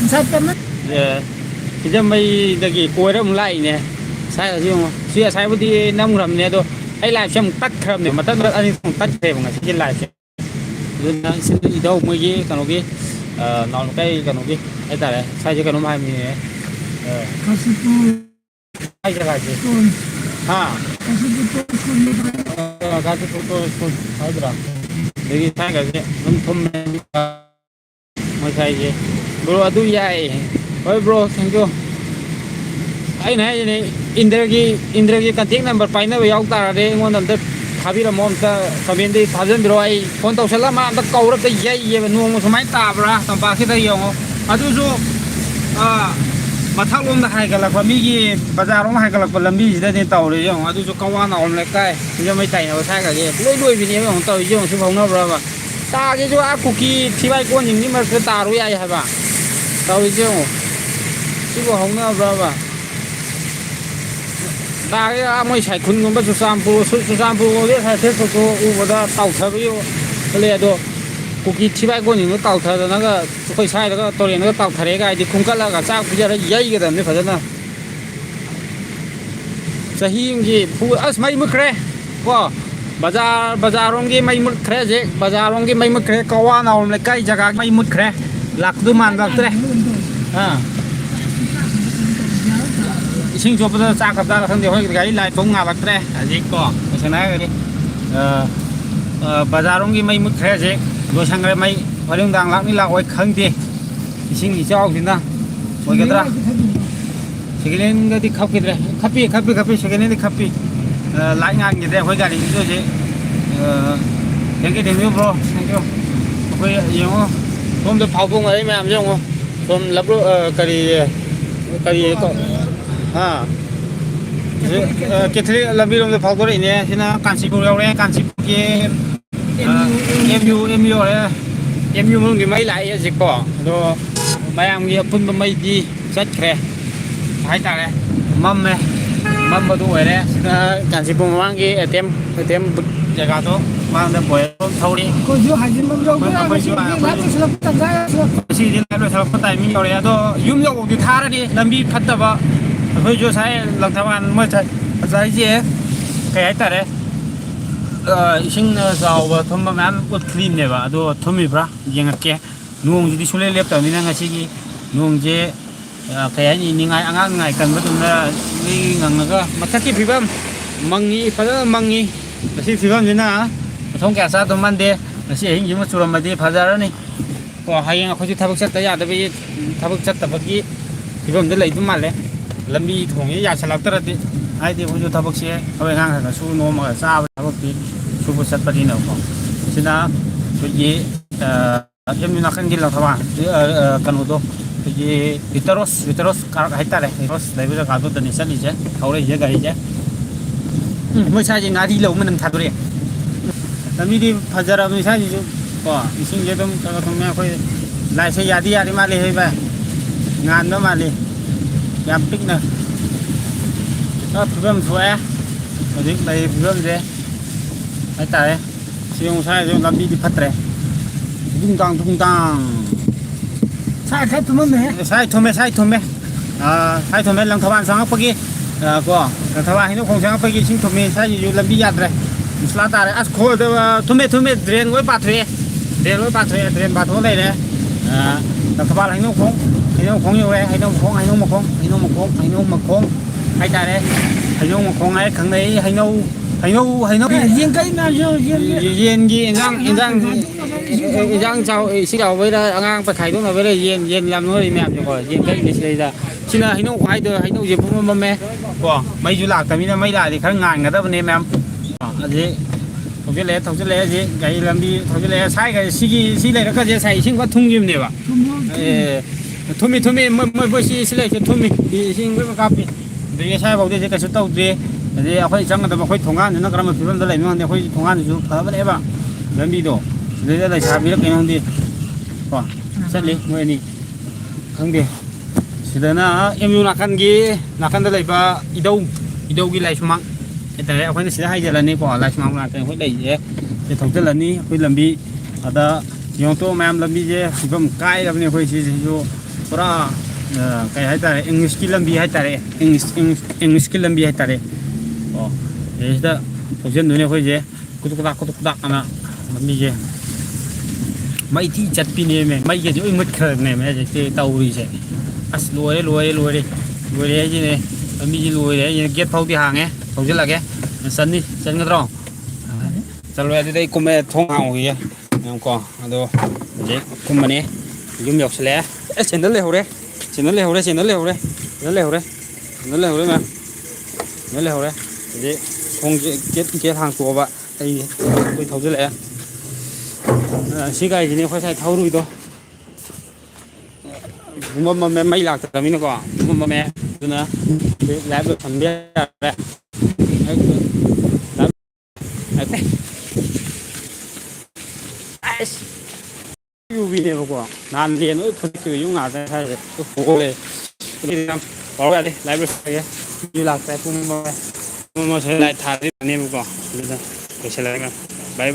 B: ใช่เป็นไหม
A: thì cho mày được cái cuối đó mình lại nè sai rồi chứ không xưa sai bữa đi năm rầm nè thôi ấy lại xem tắt rầm này mà tắt anh không tắt về mà sẽ lại xem nên nó sẽ đi đâu mới cái còn cái nó cái còn cái ấy tại sai chứ còn nó hai mình nè hay là cái gì ha cái gì tôi hay rồi để cái cái gì nó không mới sai gì bro tôi vậy ôi bro thank you ai này Indra ki contact number paine we yauk ta re ngon nam ta khabi ra mom ta comment di thousand bro ai phone tau sala ma ta kau ra ta yai ye nu mo samai ta bra tam pa khi ta yong adu ju ma thak lom da hai ka la kwa mi ki bazar rom hai ka la lambi da ni tau re yong adu ju kawa na om le kai je mai tai na sa ka ye loi bi ni yong tau yong su phong na bra ba ta ki ju a cookie thi bai kon ning ni ma ta ru ya hai ba tau yong chứ còn không nào rồi ta cái mới xài khun cũng bắt sampo biết hay thế số u vào đó tàu thở cái này đồ cookie chỉ bài con những cái tàu thở nó cái phải sai nó cái tôi liền nó tàu thở cái thì không có là cả sao bây giờ nó dây cái tầm này phải không sẽ hiên gì phụ mấy mức kre wow bazar rong cái mấy mức kre chứ bazar rong cái mấy mức kre kawa nào lại cái jaga mấy mức kre lạc du man lạc đấy sinh cho bây giờ xa gặp ra là thằng điều hơi cái lại phóng ngà bạc tre gì có cái này cái bazar rong cái mấy mức khe gì rồi sang cái mấy và đừng đang lặng đi là quay khăng đi sinh gì cho chúng ta quay cái ra cái lên cái đi khóc cái này khappi cái này đi khappi lại ngang như thế quay cái gì rồi chứ cái điều bro thank you quay nhiều không hôm tôi phao vùng ấy mà làm không hôm lắp rồi cái gì cái thứ làm việc làm phao cái này thì nó can xịt bùn đấy can xịt cái MU mương cái máy lại gì có rồi mấy anh kia phun mấy gì rất khe hay ta đấy mâm vào tuổi đấy can xịt bùn mang cái ATM giờ cả đó mang đến buổi thâu đi
B: có chưa hay gì mâm đâu cái này chỉ là cái là tận ra
A: chỉ là rồi sao phải mình rồi đó dùng dụng cái thà đi làm việc phát tập hơi cho sai lần thăm ăn mới thấy cái gì cái ấy ta đấy sinh giàu và thơm mà ăn bột clean này và đồ thơm mì bra, giang cái nuông gì đi xuống lên tàu này là cái gì ꯅꯣꯡꯁꯦ ꯀꯩ ꯍꯥꯏꯅꯤ ꯅꯤꯡꯉꯥꯏ ꯑꯉꯥꯡ ꯅꯤꯡꯉꯥꯏ ꯀꯟꯕ ꯃꯇꯝꯗ ꯃꯤ ꯉꯪꯉꯒ ꯃꯊꯛꯀꯤ ꯐꯤꯕꯝ ꯃꯪꯉꯤ ꯐꯖꯅ ꯃꯪꯉꯤ ꯃꯁꯤ ꯐꯤꯕꯝꯁꯤꯅ ꯃꯊꯣꯡ ꯀꯌꯥ ꯆꯥꯗꯧ ꯃꯥꯟꯗꯦ ꯉꯁꯤ ꯑꯍꯤꯡꯁꯤꯃ ꯆꯨꯔꯝꯃꯗꯤ ꯐꯖꯔꯅꯤ ꯀꯣ ꯍꯌꯦꯡ ꯑꯩꯈꯣꯏꯁꯨ ꯊꯕꯛ ꯆꯠꯇ ꯌꯥꯗꯕꯒꯤ ꯊꯕꯛ ꯆꯠꯇꯕꯒꯤ ꯐꯤꯕꯝꯗ ꯂꯩꯗꯧ ꯃꯥꯜꯂꯦ ꯂꯝꯕꯤ ꯊꯣꯡꯁꯤ ꯌꯥꯁꯜꯂꯛꯇ꯭ꯔꯗꯤ ꯍꯥꯏꯗꯤ ꯑꯩꯈꯣꯏꯁꯨ ꯊꯕꯛꯁꯦ ꯊꯕꯛ ꯑꯉꯥꯡ ꯈꯔ ꯁꯨ ꯅꯣꯝꯃꯒ ꯆꯥꯕ ꯊꯕꯛꯇꯤ ꯁꯨꯕ ꯆꯠꯄꯅꯤꯅꯀꯣ ꯁꯤꯅ ꯑꯩꯈꯣꯏꯒꯤ ꯑꯦꯝ ꯌꯨ ꯅꯥꯀꯟꯒꯤ ꯂꯪꯊꯕꯥꯜ ꯀꯩꯅꯣꯗꯣ ꯑꯩꯈꯣꯏꯒꯤ ꯔꯤꯇꯔꯣꯁ ꯀꯥꯔꯛ ꯍꯥꯏꯇꯥꯔꯦ ꯔꯤꯇꯔꯣꯁ ꯂꯩꯕ ꯖꯒꯥꯗꯨꯗꯅꯤ ꯆꯠꯂꯤꯁꯦ ꯊꯧꯔꯛꯏꯁꯦ ꯒꯥꯔꯤꯁꯦ ꯃꯣꯏ ꯁ꯭ꯋꯥꯏꯁꯦ ꯉꯥꯔꯤ ꯂꯧꯕ ꯃꯅꯝ ꯊꯥꯗꯣꯔꯛꯑꯦ ꯂꯝꯕꯤꯗꯤ ꯐꯖꯔꯕꯅꯤ ꯁ꯭ꯋꯥꯏꯁꯤꯁꯨ ꯀꯣ ꯏꯁꯤꯡꯁꯦ ꯑꯗꯨꯝ ꯊꯨꯝꯃꯦ ꯑꯩꯈꯣꯏ ꯂꯥꯏꯠꯁꯦ ꯌꯥꯗꯤ ꯌꯥꯔꯤ ꯃꯥꯜꯂꯤ ꯍꯩ ꯚꯥꯏ ꯉꯥꯟꯕ ꯃꯥꯜꯂꯤ ꯌꯥꯝ ꯄꯤꯛꯅ ꯐꯤꯕꯝ ꯊꯣꯛꯑꯦ ꯍꯧꯖꯤꯛ ꯂꯩꯔꯤꯕ ꯐꯤꯕꯝꯁꯦ ꯍꯥꯏꯇꯥꯔꯦ ꯁꯤꯌꯣꯡ ꯁ꯭ꯋꯥꯏꯁꯨ ꯂꯝꯕꯤꯗꯤ ꯐꯠꯇ꯭ꯔꯦ ꯗꯨꯡꯗꯥꯡ
B: ꯁꯥꯏ ꯈꯔ ꯊꯨꯝꯃꯝꯃꯦ
A: ꯁꯥꯏ ꯊꯨꯝꯃꯦ ꯂꯪꯊꯕꯥꯜ ꯆꯪꯉꯛꯄꯒꯤ ꯀꯣ ꯂꯪꯊꯕꯥꯜ ꯍꯩꯅꯧꯈꯣꯡ ꯆꯪꯉꯛꯄꯒꯤ ꯏꯁꯤꯡ ꯊꯨꯝꯃꯦ ꯁ꯭ꯋꯥꯏꯁꯤꯁꯨ ꯂꯝꯕꯤ ꯌꯥꯗ꯭ꯔꯦ ꯃꯨꯁꯂꯥ ꯇꯥꯔꯦ ꯑꯁ ꯊꯨꯝꯃꯦ ꯗ꯭ꯔꯦꯟ ꯂꯣꯏ ꯄꯥꯊꯣꯛꯑꯦ ꯗ꯭ꯔꯦꯟ ꯄꯥꯊꯣꯛꯑ ꯂꯩꯔꯦ ꯂꯪꯊꯕꯥꯜ ꯍꯩꯅꯧꯈꯣꯡ ꯌꯧꯔꯦ ꯍꯩꯅꯧ ꯃꯈꯣꯡ ꯍꯥꯏꯇꯥꯔꯦ ꯍꯩꯅꯧ ꯃꯈꯣꯡ ꯍꯥꯏꯔ ꯈꯪꯅꯩ ꯍꯩꯅꯧ
B: ꯌꯦꯟ ꯀꯩ ꯃꯌꯥꯝꯁꯨ
A: ꯌꯦꯟꯒꯤ ꯏꯟꯖꯥꯡ ꯏꯁꯤꯡ ꯆꯥꯎꯕꯩꯔ ꯑꯉꯥꯡ ꯈꯥꯏꯗꯣꯛꯅꯕꯩꯔ ꯌꯦꯟ ꯌꯥꯝ ꯅꯣꯏꯔꯤ ꯃꯌꯥꯝꯁꯦꯀꯣ ꯌꯦꯟ ꯀꯩꯅꯤ ꯁꯤꯗꯩꯗ ꯁꯤꯅ ꯍꯩꯅꯧ ꯈ꯭ꯋꯥꯏꯗ ꯍꯩꯅꯧꯁꯦ ꯄꯨꯝꯃꯝꯃꯦ ꯀꯣ ꯃꯩꯁꯨ ꯂꯥꯛꯇꯕꯅꯤꯅ ꯃꯩ ꯂꯥꯛꯑꯗꯤ ꯈꯔ ꯉꯥꯟꯒꯗꯕꯅꯦ ꯃꯌꯥꯝ ꯑꯗꯩ ꯊꯧꯖꯤꯜꯂꯛꯑꯦ ꯍꯧꯖꯤꯛ ꯒꯥꯔꯤ ꯂꯝꯕꯤ ꯊꯧꯖꯤꯜꯂꯛꯑꯦ ꯁꯥꯏꯒ ꯁꯤ ꯂꯩꯔꯛꯀꯁꯦ ꯁꯥꯏ ꯏꯁꯤꯡ ꯈꯔ ꯊꯨꯝꯈꯤꯕꯅꯦꯕ ꯊꯨꯝꯃꯤ ꯃꯣꯏ ꯁꯤ ꯂꯩꯔꯤꯁꯦ ꯊꯨꯝꯃꯤ ꯏꯁꯤꯡ ꯂꯣꯏꯅ ꯀꯥꯞꯄꯤ ꯑꯗꯒꯤ ꯁꯥꯏꯐꯥꯎꯗꯤ ꯀꯩꯁꯨ ꯇꯧꯗ꯭ꯔꯤ ꯑꯗꯩ ꯑꯩꯈꯣꯏ ꯆꯪꯒꯗꯕ ꯑꯩꯈꯣꯏ ꯊꯣꯡꯒꯥꯟꯁꯤꯅ ꯀꯔꯝꯕ ꯐꯤꯕꯝꯗ ꯂꯩꯕꯅꯣ ꯈꯪꯗꯦ ꯑꯩꯈꯣꯏ ꯊꯣꯡꯒꯥꯟꯁꯤꯁꯨ ꯐꯕꯅꯦꯕ ꯂꯝꯕꯤꯗꯣ ꯁꯤꯗꯩꯗ ꯂꯩꯁꯥꯕꯤꯔ ꯀꯩꯅꯣ ꯈꯪꯗꯦ ꯀꯣ ꯆꯠꯂꯤ ꯃꯣꯏ ꯑꯅꯤ ꯈꯪꯗꯦ ꯁꯤꯗꯅ ꯑꯦꯝ ꯌꯨ ꯅꯥꯀꯟꯗ ꯂꯩꯕ ꯏꯙꯧꯒꯤ ꯂꯥꯏꯁꯨꯃꯥꯡ ꯍꯥꯏꯇꯥꯔꯦ ꯑꯩꯈꯣꯏꯅ ꯁꯤꯗ ꯍꯥꯏꯖꯤꯜꯂꯅꯤꯀꯣ ꯂꯥꯏꯁꯨꯃꯥꯡ ꯉꯥꯛꯇꯅꯤ ꯑꯩꯈꯣꯏ ꯂꯩꯔꯤꯁꯦ ꯁꯤ ꯊꯧꯖꯤꯜꯂꯅꯤ ꯑꯩꯈꯣꯏ ꯂꯝꯕꯤ ꯑꯗ ꯌꯦꯡꯉꯣꯇꯣ ꯃꯌꯥꯝ ꯂꯝꯕꯤꯁꯦ ꯐꯤꯕꯝ ꯀꯥꯏꯔꯕꯅꯤ ꯑꯩꯈꯣꯏ ꯁꯤꯁꯤꯁꯨ ꯄꯨꯔꯥ ꯀꯩ ꯍꯥꯏꯇꯥꯔꯦ ꯏꯪꯂꯤꯁꯀꯤ ꯂꯝꯕꯤ ꯍꯥꯏꯇꯥꯔꯦ ꯏꯪꯂꯤꯁꯀꯤ ꯂꯝꯕꯤ ꯍꯥꯏꯇꯥꯔꯦ ꯑꯣ ꯁꯤꯗ ꯊꯧꯖꯤꯟꯗꯣꯏꯅꯦ ꯑꯩꯈꯣꯏꯁꯦ ꯀꯨꯗꯨꯛ ꯀꯨꯗꯥꯛ ꯑꯅ ꯂꯝꯕꯤꯁꯦ ꯃꯩ ꯊꯤ ꯆꯠꯄꯤꯅꯦꯃꯦ ꯃꯩꯒꯗꯤ ꯂꯣꯏ ꯃꯨꯠꯈ꯭ꯔꯕꯅꯦꯃꯦ ꯍꯧꯖꯤꯛꯇꯤ ꯇꯧꯔꯤꯁꯦ ꯑꯁ ꯂꯣꯏꯔꯦ ꯍꯥꯏꯁꯤꯅꯦ ꯂꯝꯕꯤꯁꯤ ꯂꯣꯏꯔꯦ ꯍꯥꯏꯁꯤꯅꯦ ꯒꯦꯠ ꯐꯥꯎꯗꯤ ꯍꯥꯡꯉꯦ ꯊꯧꯖꯤꯜꯂꯒꯦ ꯆꯟꯒꯗ꯭ꯔꯣ ꯆꯠꯂꯣꯏ ꯑꯗꯨꯗꯤ ꯑꯩ ꯀꯨꯝꯃꯦ ꯊꯣꯡ ꯍꯥꯡꯉꯨꯈꯤꯒꯦ ꯀꯣ ꯑꯗꯣ ꯍꯧꯖꯤꯛ ꯀꯨꯝꯃꯅꯤ ꯌꯨꯝ ꯌꯧꯁꯤꯜꯂꯛꯑꯦ ꯆꯦꯟꯗꯜ ꯂꯩꯍꯧꯔꯦ ꯃꯌꯥꯝ ꯍꯧꯖꯤꯛ ꯊꯣꯡꯁꯦ ꯒꯦꯠ ꯍꯥꯡꯇꯣꯛꯑꯕ ꯑꯩꯈꯣꯏ ꯊꯧꯖꯤꯜꯂꯛꯑꯦ ꯁꯤ ꯒꯥꯔꯤꯁꯤꯅꯦ ꯑꯩꯈꯣꯏ ꯁꯥꯏ ꯊꯧꯔꯨꯏꯗꯣ ꯄꯨꯝꯃꯝꯃꯦ ꯃꯩ ꯂꯥꯛꯇ꯭ꯔꯕꯅꯤꯅꯀꯣ ꯄꯨꯝꯃꯝꯃꯦ ꯑꯗꯨꯅ ꯂꯥꯏꯚ ꯊꯝꯕ ꯌꯥꯔꯦ ꯌꯨꯕꯤꯅꯦꯕꯀꯣ ꯅꯍꯥꯟ ꯂꯦꯟ ꯂꯣꯏ ꯐꯨꯠꯈꯤꯕ ꯌꯨꯝ ꯉꯥꯛꯇ ꯍꯥꯏꯔꯦ ꯍꯣꯜꯂꯦ ꯄꯥꯎ ꯌꯥꯗꯦ ꯂꯥꯏꯕ꯭ꯔꯦꯔꯤ ꯂꯥꯛꯇ꯭ꯔꯦ ꯄꯨꯡ ꯂꯥꯏꯠ ꯊꯥꯗꯣꯏꯅꯦꯕꯀꯣ ꯑꯗꯨꯗ ꯂꯣꯏꯁꯤꯜꯂꯒ ꯕꯥꯏ